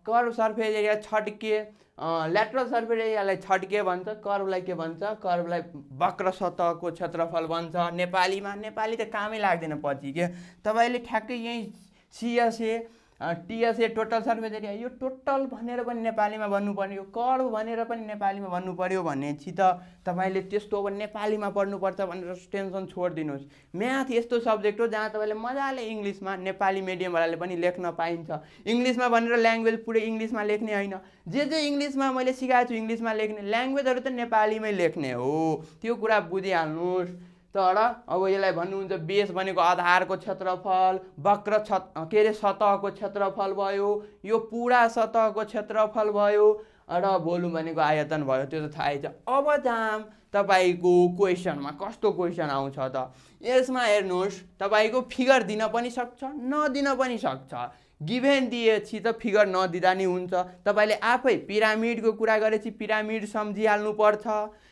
कर्भ सर्फेस एरिया छड्के, ल्याटरल सर्फेस एरियालाई छड्के भन्छ, कर्भलाई के भन्छ, कर्भलाई वक्र सतहको क्षेत्रफल भन्छ नेपालीमा। नेपाली त कामै लाग्दैन पछि के, तपाईँले ठ्याक्कै यहीँ CSA TSA total surface area, यो टोटल भनेर पनि नेपालीमा भन्नु पर्यो, कर्भ भनेर पनि नेपालीमा भन्नु पर्यो भनेपछि त तपाईँले त्यस्तो अब नेपालीमा पढ्नुपर्छ भनेर टेन्सन छोडिदिनुहोस्। म्याथ यस्तो सब्जेक्ट हो जहाँ तपाईँले मजाले इङ्ग्लिसमा, नेपाली मिडियमवालाले पनि लेख्न पाइन्छ। इङ्ग्लिसमा भनेर ल्याङ्ग्वेज पुरै इङ्ग्लिसमा लेख्ने होइन, जे इङ्ग्लिसमा मैले सिकाएको छु इङ्ग्लिसमा लेख्ने, ल्याङ्ग्वेजहरू त नेपालीमै लेख्ने हो, त्यो कुरा बुझिहाल्नुहोस्। तर अब यसलाई भन्नुहुन्छ बेस भनेको आधारको क्षेत्रफल, वक्र सतहको क्षेत्रफल भयो, यो पुरा सतहको क्षेत्रफल भयो, र भोल्युम भनेको आयतन भयो, त्यो त थाहै छ। अब जाम तपाईँको क्वेसनमा, कस्तो क्वेसन आउँछ त, यसमा हेर्नुहोस्, तपाईँको फिगर दिन पनि सक्छ, नदिन पनि सक्छ। गिभेन दिएपछि त फिगर नदिँदा नि हुन्छ। तपाईँले आफै पिरामिडको कुरा गरेपछि पिरामिड सम्झिहाल्नु पर्छ,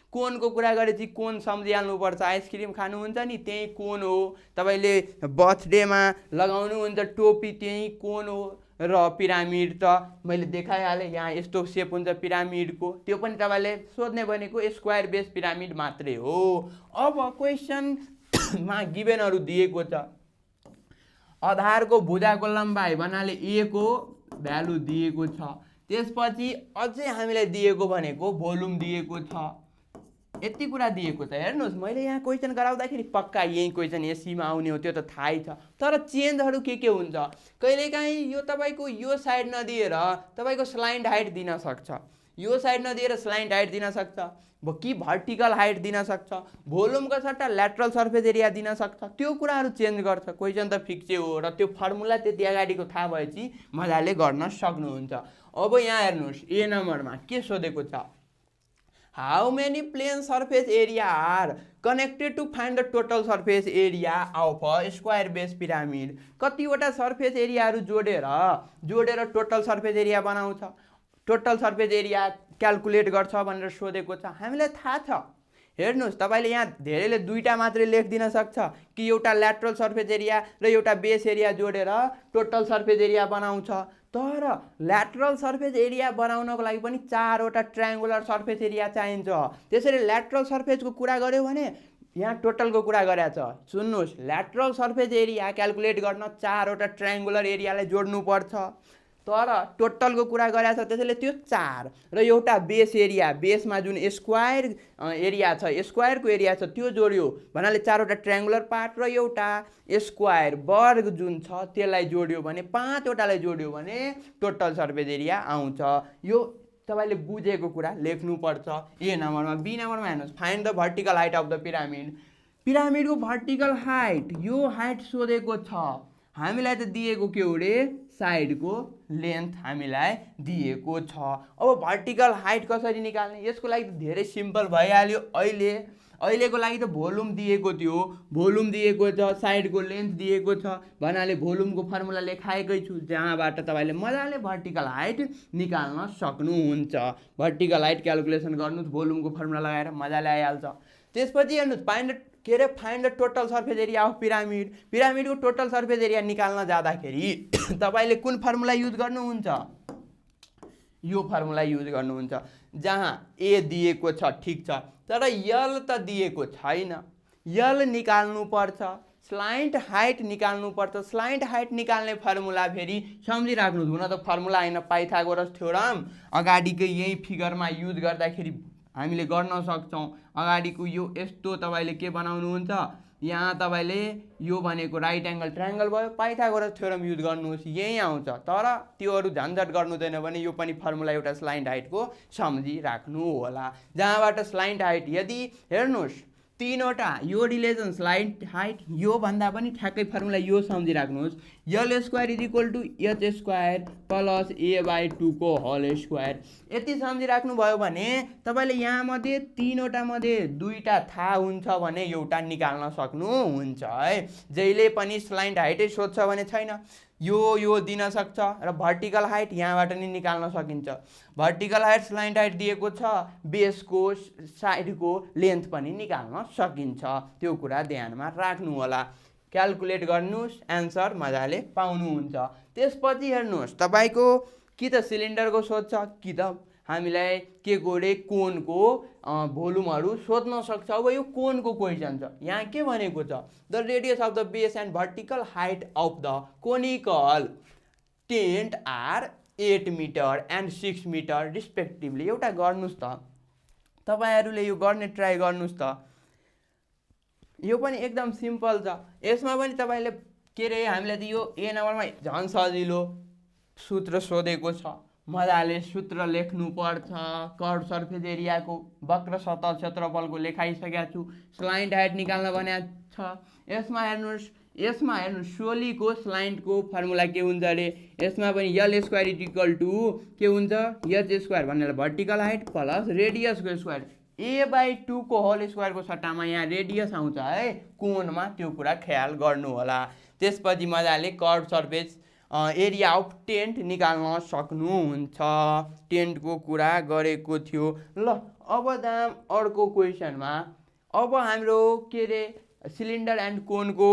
कोनको कुरा गरेपछि कोन सम्झिहाल्नुपर्छ। आइसक्रिम खानुहुन्छ नि त्यही कोन हो, तपाईँले बर्थडेमा लगाउनुहुन्छ टोपी त्यही कोन हो, र पिरामिड त मैले देखाइहालेँ, यहाँ यस्तो सेप हुन्छ पिरामिडको, त्यो पनि तपाईँले सोध्ने भनेको स्क्वायर बेस पिरामिड मात्रै हो। अब क्वेसनमा गिभेनहरू दिएको छ, आधारको भुजाको लम्बाइ भन्नाले ए को भ्यालु दिएको छ, त्यसपछि अझै हामीलाई दिएको भनेको भोल्युम दिएको छ, यति कुरा दिएको छ। हेर्नुहोस्, मैले यहाँ क्वेसन गराउँदाखेरि पक्का यही क्वेसन एसीमा आउने हो, त्यो त थाहै छ। तर चेन्जहरू के हुन्छ, कहिलेकाहीँ यो तपाईँको यो साइड नदिएर तपाईँको स्लाइन्ट हाइट दिन सक्छ, यो साइड नदिएर स्लाइन्ट हाइट दिन सक्छ कि भर्टिकल हाइट दिन सक्छ, भोल्युमको सट्टा ल्याटरल सर्फेस एरिया दिन सक्छ, त्यो कुराहरू चेन्ज गर्छ। क्वेसन त फिक्सै हो र त्यो फर्मुला त्यति अगाडिको थाहा भएपछि मजाले गर्न सक्नुहुन्छ। अब यहाँ हेर्नुहोस् ए नम्बरमा के सोधेको छ, how many plane surface area are connected to find the total surface area of a square base pyramid. कतिवटा सर्फेस एरियाहरू जोडेर टोटल सर्फेस एरिया बनाउँछ, टोटल सर्फेस एरिया क्याल्कुलेट गर्छ भनेर सोधेको छ। हामीलाई थाहा छ, हेर्नुहोस् तपाईले यहाँ धेरैले दुईटा मात्रै लेखिदिन सक्छ कि एउटा ल्याटरल सर्फेस एरिया र एउटा बेस एरिया जोडेर टोटल सर्फेस एरिया बनाउँछ। तर ल्याटरल सर्फेस एरिया बनाउनको लागि पनि 4वटा ट्रायङ्गुलर सर्फेस एरिया चाहिन्छ। त्यसैले ल्याटरल सर्फेसको कुरा गर्यो भने यहाँ टोटलको कुरा गरेछ। सुन्नुहोस्, ल्याटरल सर्फेस एरिया क्याल्कुलेट गर्न 4वटा ट्रायङ्गुलर एरियालाई जोड्नु पर्छ, तर टोटलको कुरा गरेछ त्यसैले त्यो 4 र एउटा बेस एरिया, बेसमा जुन स्क्वायर एरिया छ, स्क्वायरको एरिया छ त्यो जोड्यो भन्नाले 4वटा ट्रायङ्गुलर पार्ट र एउटा स्क्वायर वर्ग जुन छ त्यसलाई जोड्यो भने 5वटालाई जोड्यो भने टोटल सर्फेस एरिया आउँछ। यो तपाईले बुझेको कुरा लेख्नुपर्छ ए नम्बरमा। बी नम्बरमा हेर्नुहोस्, find the vertical height of the pyramid. पिरामिडको भर्टिकल हाइट, यो हाइट सोधेको छ। हामीलाई त दिएको के हो रे, साइडको लेन्थ हामीलाई दिएको छ। अब भर्टिकल हाइट कसरी निकाल्ने, यसको लागि त धेरै सिम्पल भइहाल्यो। अहिलेको लागि त भोल्युम दिएको थियो, भोल्युम दिएको छ, साइडको लेन्थ दिएको छ भन्नाले भोल्युमको फर्मुला लेखाएकै छु, जहाँबाट तपाईले मजाले भर्टिकल हाइट निकाल्न सक्नुहुन्छ। भर्टिकल हाइट क्याल्कुलेसन गर्नुहोस् भोल्युमको फर्मुला लगाएर मजाले आइहाल्छ। त्यसपछि हेर्नुहोस्, find the total surface area of pyramid. पिरामिडको टोटल सर्फेस एरिया निकाल्न जाँदाखेरि तपाईले कुन फर्मुला युज गर्नुहुन्छ, यो फर्मुला युज गर्नुहुन्छ जहाँ ए दिएको छ, ठिक छ, तर यल त दिएको छैन। यल निकाल्नु पर्छ, स्लाइन्ट हाइट निकाल्नु पर्छ। स्लाइन्ट हाइट निकाल्ने फर्मुला फेरि सम्झिराख्नुहोस्, हुन त फर्मुला हैन, पाइथागोरस थ्योरम अगाडिकै यही फिगरमा युज गर्दाखेरि हामीले गर्न सक्छौँ। अगाडिको यो यस्तो तपाईले के बनाउनुहुन्छ, यहाँ तपाईले यो भनेको राइट एङ्गल ट्रायङ्गल भयो, पाइथागोरस थ्योरम युज गर्नुहोस्, यही आउँछ। तर त्योहरू झन्झट गर्नुहुँदैन भने यो पनि फर्मुला एउटा स्लाइन्ट हाइटको सम्झिराख्नु होला, जहाँबाट स्लाइन्ट हाइट यदि हेर्नुहोस् 3वटा यो रिलेसन स्लाइन्ट हाइट, यो भन्दा पनि ठ्याक्कै फर्मुला यो सम्झिराख्नुहोस्, L square is equal to H square plus a/2 को होल स्क्वायर। यति सम्झिराख्नुभयो भने तपाईले यहाँ मध्ये 3वटा मध्ये 2टा थाहा हुन्छ भने एउटा निकाल्न सक्नुहुन्छ है। जहिले पनि स्लाइन्ट हाइटै सोध्छ भने छैन, यो दिन सक्छ र भर्टिकल हाइट यहाँबाट नि निकाल्न सकिन्छ। भर्टिकल हाइट स्लाइन्ट हाइट दिएको छ, बेसको साइडको लेन्थ पनि निकाल्न सकिन्छ, त्यो कुरा ध्यानमा राख्नु होला। क्याल्कुलेट गर्नुहोस्, एन्सर मजाले पाउनुहुन्छ। त्यसपछि हेर्नुहोस्, तपाईको कि त सिलिन्डरको सोध्छ कि त हामीलाई के गोरे कोनको भोल्युमहरू सोध्न सक्छ। अब यो कोनको क्वेसन छ, यहाँ के भनेको छ, the radius of the base and vertical height of the conical tent are 8 metre and 6 metre respectively. एउटा गर्नुहोस् त, तपाईहरूले यो गर्ने ट्राई गर्नुहोस् त, यो पनि एकदम सिम्पल छ। यसमा पनि तपाईले के रे, हामीलाई त यो ए नम्बरमा झन् सजिलो सूत्र सोधेको छ, मजाले सूत्र लेख्नु पर्छ। कर्व सर्फेस एरियाको वक्र सतह क्षेत्रफलको लेखाइसकेको छु, स्लाइन्ट हाइट निकाल्न भनेको छ। यसमा हेर्नुहोस् सोलीको स्लाइन्टको फर्मुला के हुन्छ अरे, यसमा पनि L square is equal to के हुन्छ, एच स्क्वायर भनेर भर्टिकल हाइट प्लस रेडियसको स्क्वायर, a/2 को होल स्क्वायरको सट्टामा यहाँ रेडियस आउँछ है कोनमा, त्यो कुरा ख्याल गर्नु होला। त्यसपछि मजाले curve surface area of tent निकाल्न सक्नुहुन्छ। टेन्टको कुरा गरेको थियो। ल अब दाम अर्को क्वेसनमा, अब हाम्रो के रे सिलिन्डर एन्ड कोनको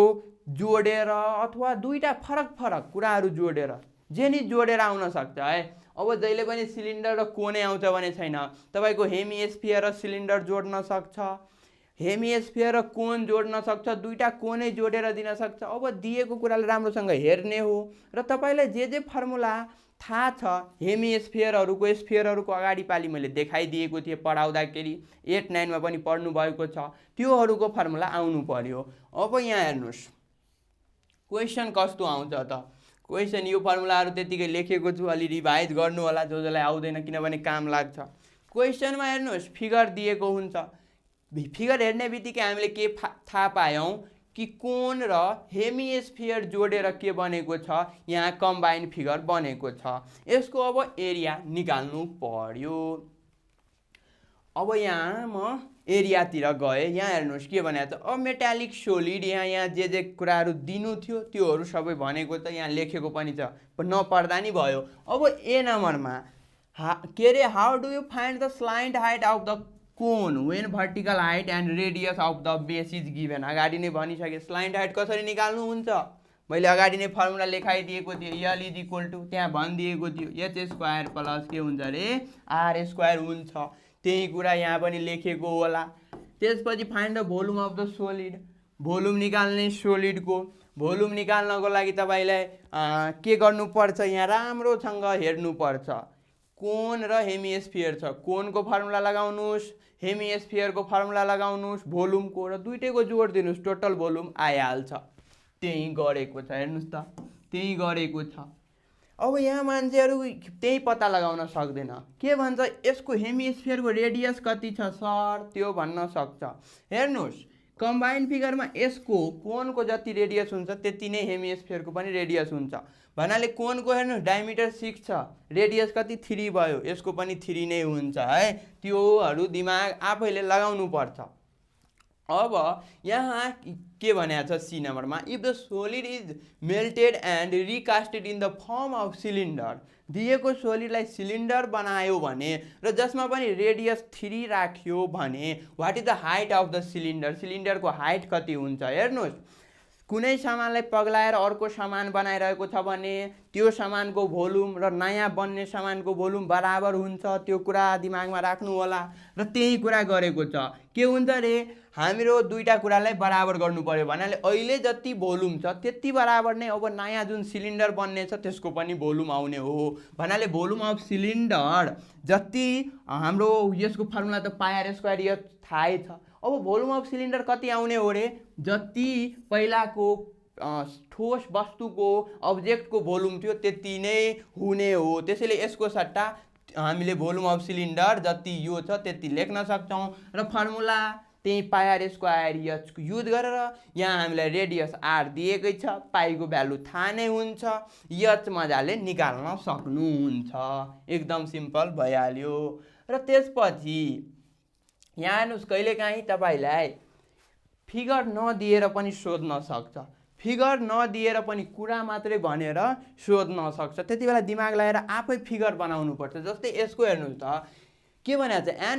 जोडेर अथवा दुईटा फरक कुराहरू जोडेर जे नि जोडेर आउन सक्छ है। अब जहिले पनि सिलिन्डर र कोनै आउँछ भने छैन, तपाईको हेमिस्फियर र सिलिन्डर जोड्न सक्छ, हेमिस्फियर र कोन जोड्न सक्छ, दुईटा कोनै जोडेर दिन सक्छ। अब दिएको कुरालाई राम्रोसँग हेर्ने हो र तपाईलाई जे फर्मुला थाहा छ, हेमिस्फियरहरूको स्फियरहरूको अगाडि पालि मैले देखाइदिएको थिएँ पढाउँदाखेरि, 8, 9मा पनि पढ्नु भएको छ, त्योहरूको फर्मुला आउनु पर्यो। अब यहाँ हेर्नुहोस् क्वेसन कस्तो आउँछ त, क्वेसन यो फर्मुलाहरू त्यतिकै लेखेको छु, अलि रिभाइज गर्नु होला जसलाई आउँदैन, किनभने काम लाग्छ। क्वेसनमा हेर्नुहोस् फिगर दिएको हुन्छ, फिगर हेर्ने बित्तिकै हामीले के थाहा पायौँ कि कोण र हेमिस्फियर जोडेर के बनेको छ, यहाँ कम्बाइन फिगर बनेको छ। यसको अब एरिया निकाल्नु पर्यो। अब यहाँ म एरियातिर गएँ, यहाँ हेर्नुहोस् के भनेको छ, अब मेटालिक सोलिड यहाँ जे कुराहरू दिनु थियो त्योहरू सबै भनेको त यहाँ लेखेको पनि छ, नपढ्दा नि भयो। अब ए नम्बरमा के अरे how do you find the slant height of the cone when vertical height and radius of the base is given. अगाडि नै भनिसकेँ स्लाइन्ट हाइट कसरी निकाल्नु हुन्छ, मैले अगाडि नै फर्मुला लेखाइदिएको थिएँ, यल इज इक्वल टु त्यहाँ भनिदिएको थियो एच स्क्वायर प्लस के हुन्छ अरे आर स्क्वायर हुन्छ, त्यही कुरा यहाँ पनि लेखेको होला। त्यसपछि find the volume of the solid, volume निकाल्ने सोलिडको, भोल्युम निकाल्नको लागि तपाईँलाई के गर्नुपर्छ, यहाँ राम्रोसँग हेर्नुपर्छ, कोन र हेमिस्फियर छ, कोनको फर्मुला लगाउनुहोस्, हेमिस्फियरको फर्मुला लगाउनुहोस्, भोल्युमको र दुइटैको जोड दिनुहोस्, टोटल भोल्युम आइहाल्छ। त्यही गरेको छ, हेर्नुहोस् त त्यही गरेको छ। अब यहाँ मान्छेहरू त्यही पत्ता लगाउन सक्दैन, के भन्छ यसको हेमिस्फियरको रेडियस कति छ सर, त्यो भन्न सक्छ। हेर्नुहोस् कम्बाइन फिगरमा यसको कोनको जति रेडियस हुन्छ त्यति नै हेमिस्फियरको पनि रेडियस हुन्छ, भन्नाले कोनको हेर्नुहोस् डायमिटर 6 छ, रेडियस कति 3 भयो, यसको पनि 3 नै हुन्छ है, त्योहरू दिमाग आफैले लगाउनु पर्छ। अब यहाँ के भनेको छ सी नम्बरमा, if the solid is melted and recasted in the form of cylinder, दिएको सोलिडलाई सिलिन्डर बनायो भने र जसमा पनि रेडियस 3 राख्यो भने what is the height of the cylinder, सिलिन्डरको हाइट कति हुन्छ। हेर्नुहोस् कुनै सामानलाई पग्लाएर अर्को सामान बनाइरहेको छ भने त्यो सामानको भोल्युम र नयाँ बन्ने सामानको भोल्युम बराबर हुन्छ, त्यो कुरा दिमागमा राख्नु होला। र त्यही कुरा गरेको छ, के हुन्छ रे हाम्रो दुईटा कुरालाई बराबर गर्नु पर्यो, भन्नाले अहिले जति भोल्युम छ त्यति बराबर नै अब नयाँ जुन सिलिन्डर बन्ने छ त्यसको पनि भोल्युम आउने हो, भन्नाले भोल्युम अफ सिलिन्डर जति हाम्रो यसको फर्मुला त पाई स्क्वायर यो थाहै छ। अब भोल्युम अफ सिलिन्डर कति आउने हो रे, जति पहिलाको ठोस वस्तुको अब्जेक्टको भोल्युम थियो त्यति नै हुने हो, त्यसैले यसको सट्टा हामीले भोल्युम अफ सिलिन्डर जति यो छ त्यति लेख्न सक्छौँ। र फर्मुला त्यही पाई स्क्वायर एच युज गरेर यहाँ हामीलाई रेडियस आर दिएकै छ, पाईको भ्यालु थाहा नै हुन्छ, एच मजाले निकाल्न सक्नुहुन्छ, एकदम सिम्पल भइहाल्यो। र त्यसपछि यहाँ हेर्नुहोस् कहिलेकाहीँ तपाईँलाई फिगर नदिएर पनि सोध्न सक्छ, फिगर नदिएर पनि कुरा मात्रै भनेर सोध्न सक्छ, त्यति बेला दिमाग लगाएर आफै फिगर बनाउनुपर्छ। जस्तै यसको हेर्नुहोस् त के भनेको छ, एन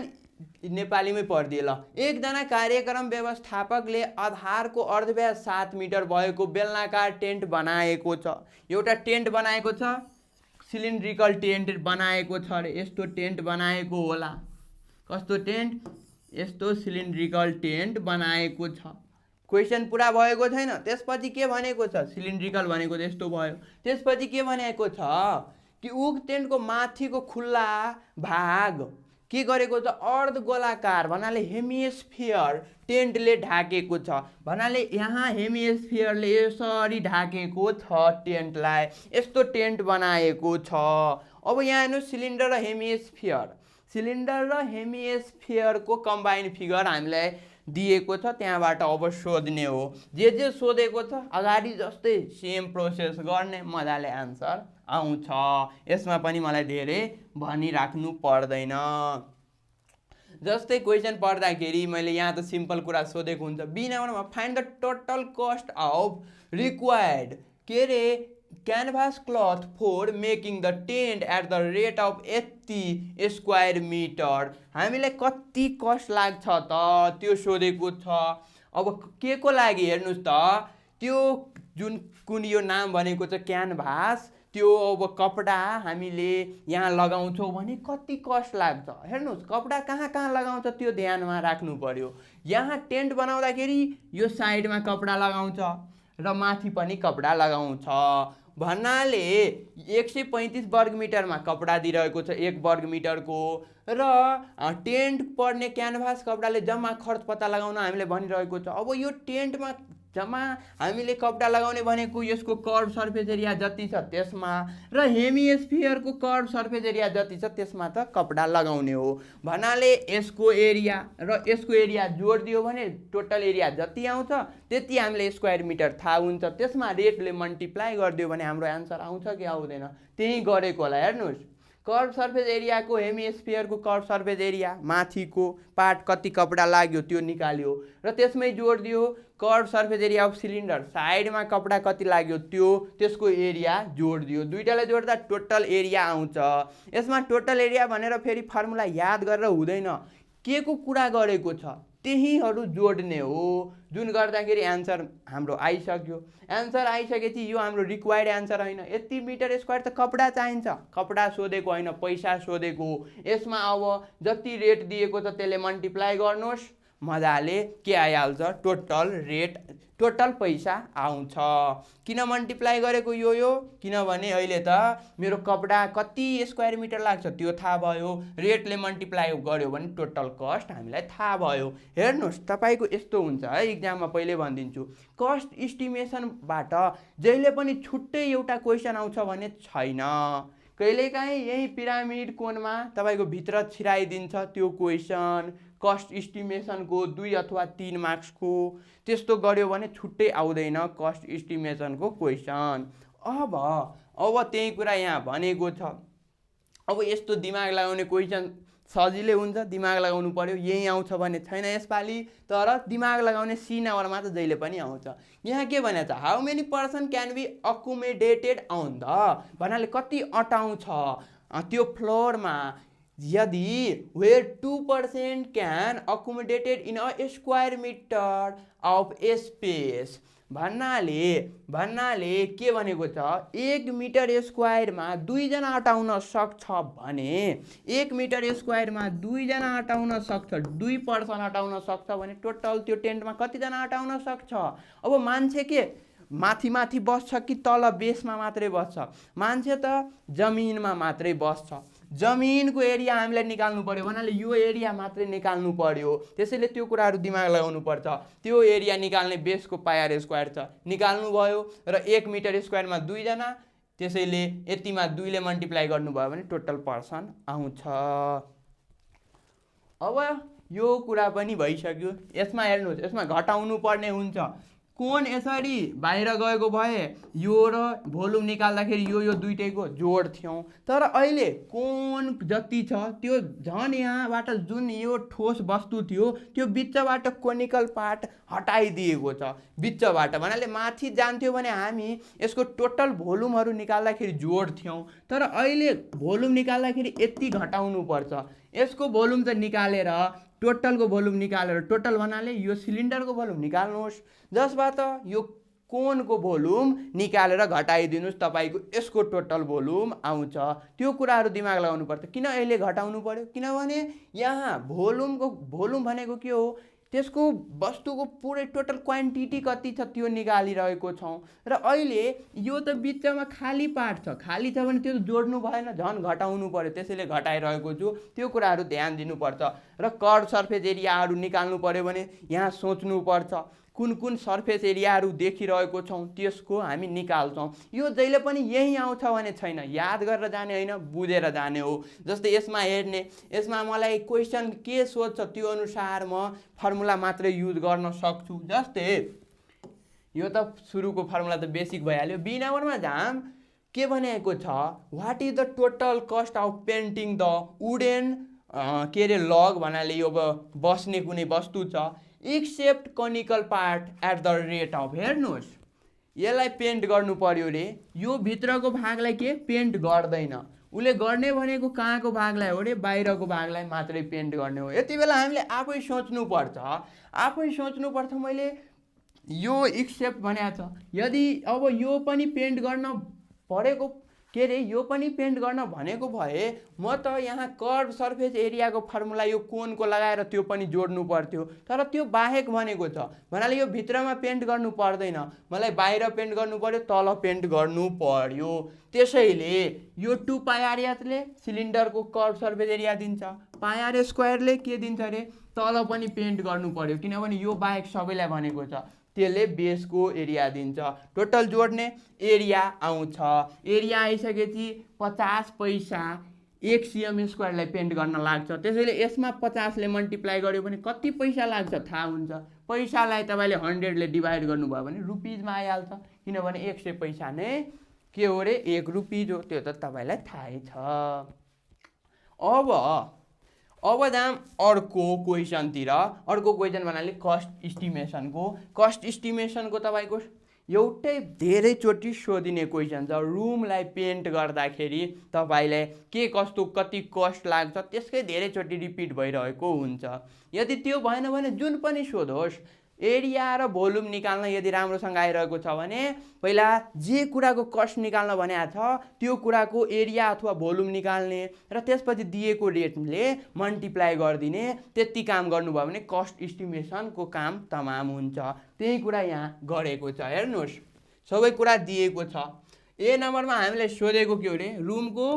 नेपालीमै पढिदिए ल, एकजना कार्यक्रम व्यवस्थापकले आधारको अर्धव्यास 7 मिटर भएको बेलनाकार टेन्ट बनाएको छ, एउटा टेन्ट बनाएको छ, सिलिन्ड्रिकल टेन्ट बनाएको छ अरे, यस्तो टेन्ट बनाएको होला, कस्तो टेन्ट, यस्तो सिलिन्ड्रिकल टेन्ट बनाएको छ। क्वेसन पुरा भएको छैन, त्यसपछि के भनेको छ, सिलिन्ड्रिकल भनेको यस्तो भयो, त्यसपछि के भनेको छ कि उक्त टेन्टको माथिको खुल्ला भाग के गरेको छ, अर्ध गोलाकार भन्नाले हेमिस्फियर टेन्टले ढाकेको छ, भन्नाले यहाँ हेमिस्फियरले यसरी ढाकेको छ टेन्टलाई, यस्तो टेन्ट बनाएको छ। अब यहाँ हेर्नु सिलिन्डर र हेमिस्फियर, सिलिन्डर र हेमिस्फियरको कम्बाइन फिगर हामीलाई दिएको छ, त्यहाँबाट अब सोध्ने हो, जे सोधेको छ अगाडि जस्तै सेम प्रोसेस गर्ने, मजाले आन्सर आउँछ, यसमा पनि मलाई धेरै भनिराख्नु पर्दैन। जस्तै क्वेसन पढ्दाखेरि मैले यहाँ त सिम्पल कुरा सोधेको हुन्छ, बी नम्बरमा find the total cost of required के रे canvas cloth for making the tent at the rate of 80 square metre, हामीलाई कति कस्ट लाग्छ त त्यो सोधेको छ। अब के को लागि हेर्नुहोस् त, त्यो जुन कुन यो नाम भनेको छ क्यानभास, त्यो अब कपडा हामीले यहाँ लगाउँछौँ भने कति कस्ट लाग्छ, हेर्नुहोस् कपडा कहाँ कहाँ लगाउँछ त्यो ध्यानमा राख्नु पर्यो। यहाँ टेन्ट बनाउँदाखेरि यो साइडमा कपडा लगाउँछ र माथि पनि कपडा लगाउँछ, भन्नाले 135 वर्ग मिटरमा कपडा दिइरहेको छ 1 वर्ग मिटरको, र टेन्ट पर्ने क्यानभास कपडाले जम्मा खर्च पत्ता लगाउन हामीले भनिरहेको छ। अब यो टेन्टमा जम्मा हामीले कपडा लगाउने भनेको यसको कर्भ सर्फेस एरिया जति छ त्यसमा र हेमिस्फियरको कर्भ सर्फेस एरिया जति छ त्यसमा त कपडा लगाउने हो भन्नाले यसको एरिया र यसको एरिया जोड दियो भने टोटल एरिया जति आउँछ त्यति हामीले स्क्वायर मिटर थाहा हुन्छ त्यसमा रेटले मल्टिप्लाई गरिदियो भने हाम्रो एन्सर आउँछ कि आउँदैन त्यही गरेको होला हेर्नुहोस् कर्भ सर्फेस एरियाको हेमिस्फियरको कर्भ सर्फेस एरिया माथिको पार्ट कति कपडा लाग्यो त्यो निकाल्यो र त्यसमै जोड दियो curve surface area of cylinder साइडमा कपडा कति लाग्यो त्यो त्यसको एरिया जोड दियो दुईटालाई जोड्दा टोटल एरिया आउँछ यसमा टोटल एरिया भनेर फेरि फर्मुला याद गरेर हुँदैन के को कुरा गरेको छ त्यहीहरू जोड्ने हो जुन गर्दाखेरि एन्सर हाम्रो आइसक्यो एन्सर आइसकेपछि यो हाम्रो रिक्वायर्ड एन्सर होइन यति मिटर स्क्वायर त कपडा चाहिन्छ कपडा सोधेको होइन पैसा सोधेको यसमा अब जति रेट दिएको छ त्यसले मल्टिप्लाई गर्नुहोस् मजाले के आइहाल्छ टोटल रेट टोटल पैसा आउँछ किन मल्टिप्लाई गरेको यो किनभने अहिले त मेरो कपडा कति स्क्वायर मिटर लाग्छ त्यो थाहा भयो रेटले मल्टिप्लाई गर्यो भने टोटल कस्ट हामीलाई थाहा भयो हेर्नुहोस् तपाईको यस्तो हुन्छ है इक्जाममा पहिले भनिदिन्छु कस्ट इस्टिमेसनबाट जहिले पनि छुट्टै एउटा क्वेसन आउँछ भने छैन कहिलेकाहीँ यही पिरामिड कोणमा तपाईको भित्र छिराइदिन्छ त्यो क्वेसन कस्ट इस्टिमेसनको 2 अथवा 3 मार्क्सको त्यस्तो गर्यो भने छुट्टै आउँदैन कस्ट इस्टिमेसनको क्वेसन अब त्यही कुरा यहाँ भनेको छ अब यस्तो दिमाग लगाउने क्वेसन सजिलै हुन्छ दिमाग लगाउनु पर्यो यही आउँछ भने छैन यसपालि तर दिमाग लगाउने सी नम्बरमा त जहिले पनि आउँछ यहाँ के भनेको छ how many person can be accommodated on the भन्नाले कति अटाउँछ त्यो फ्लोरमा यदि where 2% can accommodated in a square meter of space भन्नाले के भनेको छ 1 मिटर स्क्वायरमा 2 जना अटाउन सक्छ भने 1 मिटर स्क्वायरमा 2 जना अटाउन सक्छ 2 पर्सन अटाउन सक्छ भने टोटल त्यो टेन्टमा कति जना अटाउन सक्छ अब मान्छे के माथि माथि बस्छ कि तल बेसमा मात्रै बस्छ मान्छे त जमिनमा मात्रै बस्छ जमिनको एरिया हामीलाई निकाल्नु पर्यो भन्नाले यो एरिया मात्रै निकाल्नु पर्यो त्यसैले त्यो कुराहरु दिमाग लगाउनु पर्छ त्यो एरिया निकाल्ने बेसको पाई स्क्वायर छ निकाल्नु भयो र 1 मिटर स्क्वायरमा 2 जना त्यसैले यतिमा 2 ले मल्टिप्लाई गर्नु भयो भने टोटल पर्सन आउँछ अब यो कुरा पनि भइसक्यो यसमा हेर्नुस् यसमा घटाउनु पर्ने हुन्छ कोण यसरी बाहिर गएको भए यो र भोल्युम निकाल्दाखेरि यो दुईटैको जोड थियौ तर अहिले कोण जति छ त्यो झन् यहाँबाट जुन यो ठोस वस्तु थियो त्यो बिचबाट कोनिकल पार्ट हटाइदिएको छ बिचबाट भन्नाले माथि जान्थ्यो भने हामी यसको टोटल भोल्युमहरु निकाल्दाखेरि जोड थियौ तर अहिले भोल्युम निकाल्दाखेरि यति घटाउनु पर्छ यसको भोल्युम त निकालेर टोटल को भोल्युम निकालेर टोटल भन्नाले यो सिलिन्डर को भोल्युम निकाल्नुहोस् जसबाट यो कोण को भोल्युम निकालेर घटाइदिनुस् तपाईको यसको टोटल भोल्युम आउँछ त्यो कुराहरु दिमाग लगाउनु पर्छ किन अहिले घटाउनु पर्यो किनभने यहाँ भोल्युम भनेको के हो त्यसको वस्तुको पुरै टोटल क्वान्टिटी कति छ त्यो निकालिरहेको छौं र अहिले यो त बिचमा खाली पार्ट छ खाली छ भने त्यो जोड्नु भएन झन् घटाउनु पर्यो त्यसैले घटाइरहेको छु त्यो कुराहरु ध्यान दिनुपर्छ र कर्व सर्फेस एरियाहरु निकाल्नु पर्यो भने यहाँ सोच्नु पर्छ कुन कुन सर्फेस एरियाहरु देखिरहेको छौं त्यसको हामी निकाल्छौं यो जहिले पनि यही आउँछ भने छैन याद गरेर जाने हैन बुझेर जाने हो जस्तै यसमा हेर्ने यसमा मलाई क्वेशन के सोध्छ त्यो अनुसार म फर्मुला मात्रै युज गर्न सक्छु जस्तै यो त सुरुको फर्मुला त बेसिक भइहाल्यो बी नम्बरमा जाम के भनेको छ what is the total cost of painting the wooden के रे लग भन्नाले यो बस्ने कुनै वस्तु छ except conical part at the rate of हेर्नुहोस् यसलाई पेन्ट गर्नु पर्यो रे यो भित्रको भागलाई के पेन्ट गर्दैन उले गर्ने भनेको कहाँको भागलाई हो रे बाहिरको भागलाई मात्रै पेन्ट गर्ने हो यति बेला हामीले आफै सोच्नु पर्छ मैले यो एक्सेप्ट भनेको छ यदि अब यो पनि पेन्ट गर्न परेको के रे यो पनि पेन्ट गर्न भनेको भए म त यहाँ कर्व सर्फेस एरियाको फर्मुला यो कोणको लगाएर त्यो पनि जोड्नु पर्थ्यो तर त्यो बाहेक भनेको छ भन्नाले यो भित्रमा पेन्ट गर्नु पर्दैन मलाई बाहिर पेन्ट गर्नु पर्यो तल पेन्ट गर्नु पर्यो त्यसैले यो 2 पाई आर ले सिलिन्डरको कर्व सर्फेस एरिया दिन्छ पाई आर स्क्वायर ले के दिन्छ रे तल पनि पेन्ट गर्नु पर्यो किनभने यो बाहेक सबैलाई भनेको छ त्यसले बेसको एरिया दिन्छ। टोटल जोड्ने एरिया आउँछ। एरिया आइसकेपछि 50 पैसा 1 cm² पेन्ट गर्न लाग्छ। त्यसैले यसमा 50 ले मल्टिप्लाई गर्यो भने कति पैसा लाग्छ थाहा हुन्छ। पैसालाई तपाईँले 100 ले डिभाइड गर्नुभयो भने रुपिजमा आइहाल्छ, किनभने 100 पैसा नै के हो रे 1 रुपिज हो, त्यो त तपाईँलाई थाहै छ। अब जाम अर्को क्वेसनतिर। अर्को क्वेसन भन्नाले कस्ट इस्टिमेसनको। कस्ट इस्टिमेसनको तपाईँको एउटै धेरैचोटि सोधिने क्वेसन छ। रुमलाई पेन्ट गर्दाखेरि तपाईँलाई के कस्तो कति कस्ट लाग्छ त्यसकै धेरैचोटि रिपिट भइरहेको हुन्छ। यदि त्यो भएन भने जुन पनि सोधोस् एरिया र भोल्युम निकाल्न यदि राम्रोसँग आइरहेको छ भने पहिला जे कुराको कस्ट निकाल्न भनेको छ त्यो कुराको एरिया अथवा भोल्युम निकाल्ने र त्यसपछि दिएको रेटले मल्टिप्लाई गरिदिने, त्यति काम गर्नुभयो भने कस्ट इस्टिमेसनको काम तमाम हुन्छ। त्यही कुरा यहाँ गरेको छ। हेर्नुहोस् सबै कुरा दिएको छ। ए नम्बरमा हामीले सोधेको के हो रे रुमको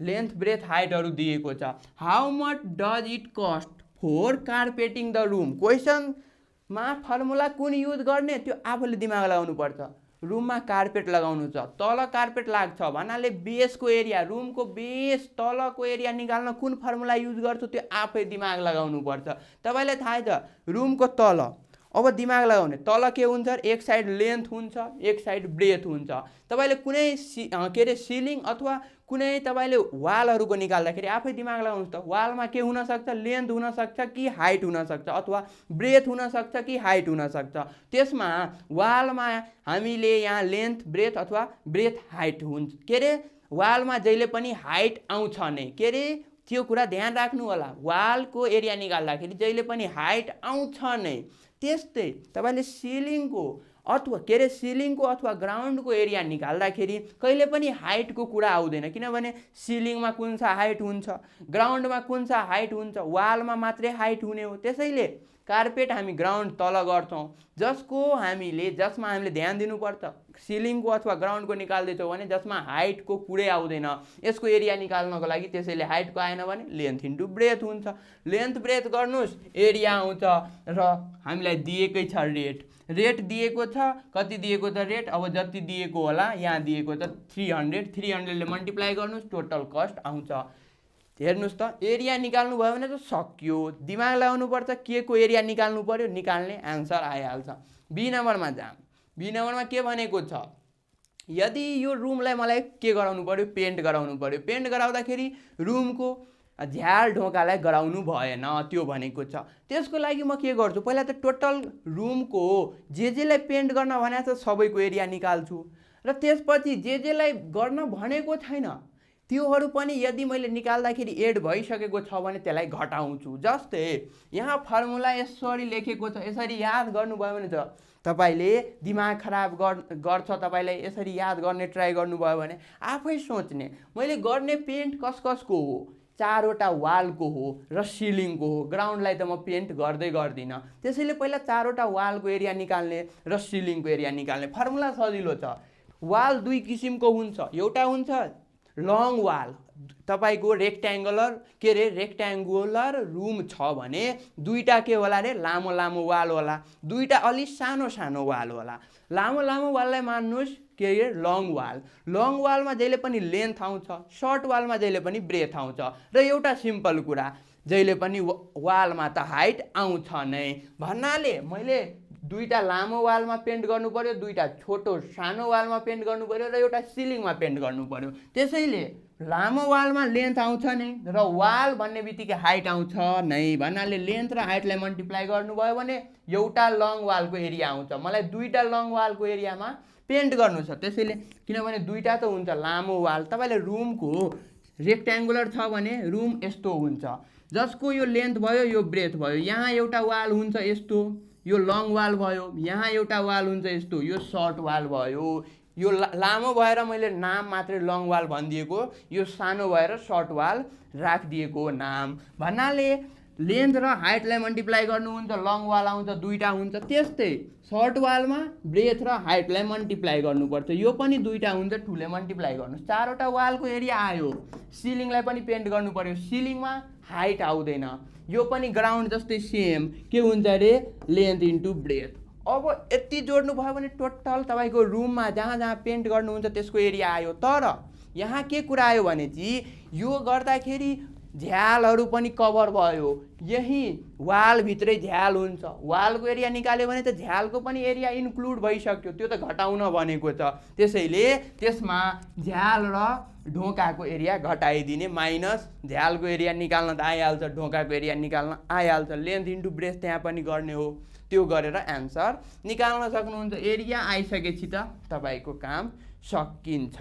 लेन्थ ब्रेथ हाइटहरू दिएको छ। How much does it cost for carpeting the room. क्वेसनमा फर्मुला कुन युज गर्ने त्यो आफूले दिमाग लगाउनु पर्छ। रुममा कार्पेट लगाउनु छ, तल कार्पेट लाग्छ भन्नाले बेसको एरिया, रुमको बेस तलको एरिया निकाल्न कुन फर्मुला युज गर्छु त्यो आफै दिमाग लगाउनु पर्छ। तपाईँलाई थाहै छ रुमको तल, अब दिमाग लगाउने तल के हुन्छ, एक साइड लेन्थ हुन्छ एक साइड ब्रेथ हुन्छ। तपाईँले कुनै के अरे सिलिङ अथवा कुनै तपाईँले वालहरूको निकाल्दाखेरि आफै दिमाग लगाउनुहोस् त। वालमा के हुनसक्छ, लेन्थ हुनसक्छ कि हाइट हुनसक्छ अथवा ब्रेथ हुनसक्छ कि हाइट हुनसक्छ। त्यसमा वालमा हामीले यहाँ लेन्थ ब्रेथ अथवा ब्रेथ हाइट हुन्छ। के अरे वालमा जहिले पनि हाइट आउँछ नै, के अरे त्यो कुरा ध्यान राख्नु होला। वालको एरिया निकाल्दाखेरि जहिले पनि हाइट आउँछ नै। त्यस्तै तपाईँले सिलिङको अथवा के अरे सिलिङको अथवा ग्राउन्डको एरिया निकाल्दाखेरि कहिले पनि हाइटको कुरा आउँदैन, किनभने सिलिङमा कुन सा हाइट हुन्छ, ग्राउन्डमा कुन सा हाइट हुन्छ, वालमा मात्रै हाइट हुने हो। त्यसैले कार्पेट हामी ग्राउन्ड तल गर्छौँ, जसमा हामीले ध्यान दिनुपर्छ। सिलिङको अथवा ग्राउन्डको निकाल्दैछौँ भने जसमा हाइटको कुरै आउँदैन यसको एरिया निकाल्नको लागि। त्यसैले हाइटको आएन भने लेन्थ इन्टु ब्रेथ हुन्छ। लेन्थ ब्रेथ गर्नुहोस् एरिया आउँछ र हामीलाई दिएकै छ रेट। रेट दिएको छ, कति दिएको छ रेट, अब जति दिएको होला यहाँ दिएको छ 300। 300 ले मल्टिप्लाई गर्नुहोस् टोटल कस्ट आउँछ। हेर्नुहोस् त एरिया निकाल्नु भयो भने त सक्यो। दिमाग लगाउनु पर्छ के को एरिया निकाल्नु पर्यो, निकाल्ने आन्सर आइहाल्छ। बी नम्बरमा जाम। बी नम्बरमा के भनेको छ, यदि यो रुमलाई मलाई के गराउनु पर्यो, पेन्ट गराउनु पर्यो। पेन्ट गराउँदाखेरि रुमको झ्याल ढोकालाई गराउनु भएन त्यो भनेको छ। त्यसको लागि म के गर्छु, पहिला त टोटल रुमको जेलाई पेन्ट गर्न भनेको छ सबैको एरिया निकाल्छु र त्यसपछि जेलाई गर्न भनेको छैन त्योहरू पनि यदि मैले निकाल्दाखेरि एड भइसकेको छ भने त्यसलाई घटाउँछु। जस्तै यहाँ फर्मुला यसरी लेखेको छ, यसरी याद गर्नुभयो भने त तपाईँले दिमाग खराब गर्छ। तपाईँलाई यसरी याद गर्ने ट्राई गर्नुभयो भने आफै सोच्ने मैले गर्ने पेन्ट कसको हो, 4वटा वालको हो र सिलिङको हो। ग्राउन्डलाई त म पेन्ट गर्दिनँ। त्यसैले पहिला 4वटा वालको एरिया निकाल्ने र सिलिङको एरिया निकाल्ने। फर्मुला सजिलो छ। वाल दुई किसिमको हुन्छ, एउटा हुन्छ लङ वाल, तपाईँको रेक्ट्याङ्गुलर रुम छ भने दुईटा के होला रे लामो लामो वाल होला, दुईटा अलि सानो सानो वाल होला। लामो लामो वाललाई मान्नुहोस् के अरे लङ वाल। लङ वालमा जहिले पनि लेन्थ आउँछ, सर्ट वालमा जहिले पनि ब्रेथ आउँछ। र एउटा सिम्पल कुरा, जहिले पनि वालमा त हाइट आउँछ नै भन्नाले मैले दुईटा लामो वालमा पेन्ट गर्नु पर्यो, दुईटा छोटो सानो वालमा पेन्ट गर्नु पर्यो र एउटा सिलिङमा पेन्ट गर्नु पर्यो। त्यसैले लामो वालमा लेन्थ आउँछ नै र वाल भन्ने बित्तिकै हाइट आउँछ नै भन्नाले लेन्थ र हाइटलाई मल्टिप्लाई गर्नुभयो भने एउटा लङ वालको एरिया आउँछ। मलाई दुईटा लङ वालको एरियामा पेन्ट गर्नु छ। त्यसैले किनभने दुईटा त हुन्छ लामो वाल। तपाईँले रुमको रेक्ट्याङ्गुलर छ भने रुम यस्तो हुन्छ, जसको यो लेन्थ भयो यो ब्रेथ भयो। यहाँ एउटा वाल हुन्छ यस्तो, यो लङ वाल भयो। यहाँ एउटा वाल हुन्छ यस्तो, यो सर्ट वाल भयो। यो लामो भएर मैले नाम मात्रै लङ वाल भनिदिएको, यो सानो भएर सर्ट वाल राखिदिएको नाम। भन्नाले लेन्थ र हाइटलाई मल्टिप्लाई गर्नुहुन्छ, लङ वाल आउँछ, दुईटा हुन्छ। त्यस्तै सर्ट वालमा ब्रेथ र हाइटलाई मल्टिप्लाई गर्नुपर्छ, यो पनि दुईटा हुन्छ, टूले मल्टिप्लाई गर्नुहोस्। 4वटा वालको एरिया आयो। सिलिङलाई पनि पेन्ट गर्नु पर्यो, सिलिङमा हाइट आउँदैन, यो पनि ग्राउन्ड जस्तै सेम के हुन्छ अरे लेन्थ इन्टु ब्रेथ। अब यति जोड्नु भयो भने टोटल तपाईँको रुममा जहाँ जहाँ पेन्ट गर्नुहुन्छ त्यसको एरिया आयो। तर यहाँ के कुरा आयो भने चाहिँ यो गर्दाखेरि झ्यालहरू पनि कभर भयो। यही वालभित्रै झ्याल हुन्छ, वालको एरिया निकाल्यो भने त झ्यालको पनि एरिया इन्क्लुड भइसक्यो, त्यो त घटाउन भनेको छ। त्यसैले त्यसमा झ्याल र ढोकाको एरिया घटाइदिने, माइनस झ्यालको एरिया निकाल्न त आइहाल्छ, ढोकाको एरिया निकाल्न आइहाल्छ, लेन्थ इन्टु ब्रेथ त्यहाँ पनि गर्ने हो। त्यो गरेर एन्सर निकाल्न सक्नुहुन्छ। एरिया आइसकेपछि त तपाईँको काम सकिन्छ।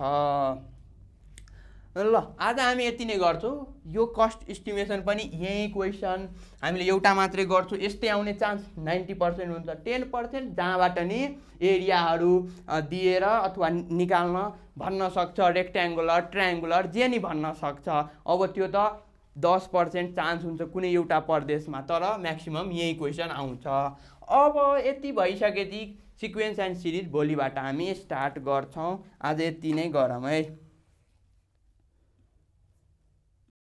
ल आज हामी यति नै गर्छौँ। यो कस्ट इस्टिमेसन पनि यही क्वेसन हामीले एउटा मात्रै गर्छौँ। यस्तै आउने चान्स 90% हुन्छ। 10% जहाँबाट नि एरियाहरू दिएर अथवा निकाल्न भन्न सक्छ, रेक्ट्याङ्गुलर ट्रायङ्गुलर जे नि भन्न सक्छ। अब त्यो त 10% चान्स हुन्छ कुनै एउटा प्रदेशमा, तर म्याक्सिमम यही क्वेसन आउँछ। अब यति भइसकेपछि सिक्वेन्स एन्ड सिरिज भोलिबाट हामी स्टार्ट गर्छौँ। आज यति नै गरौँ है।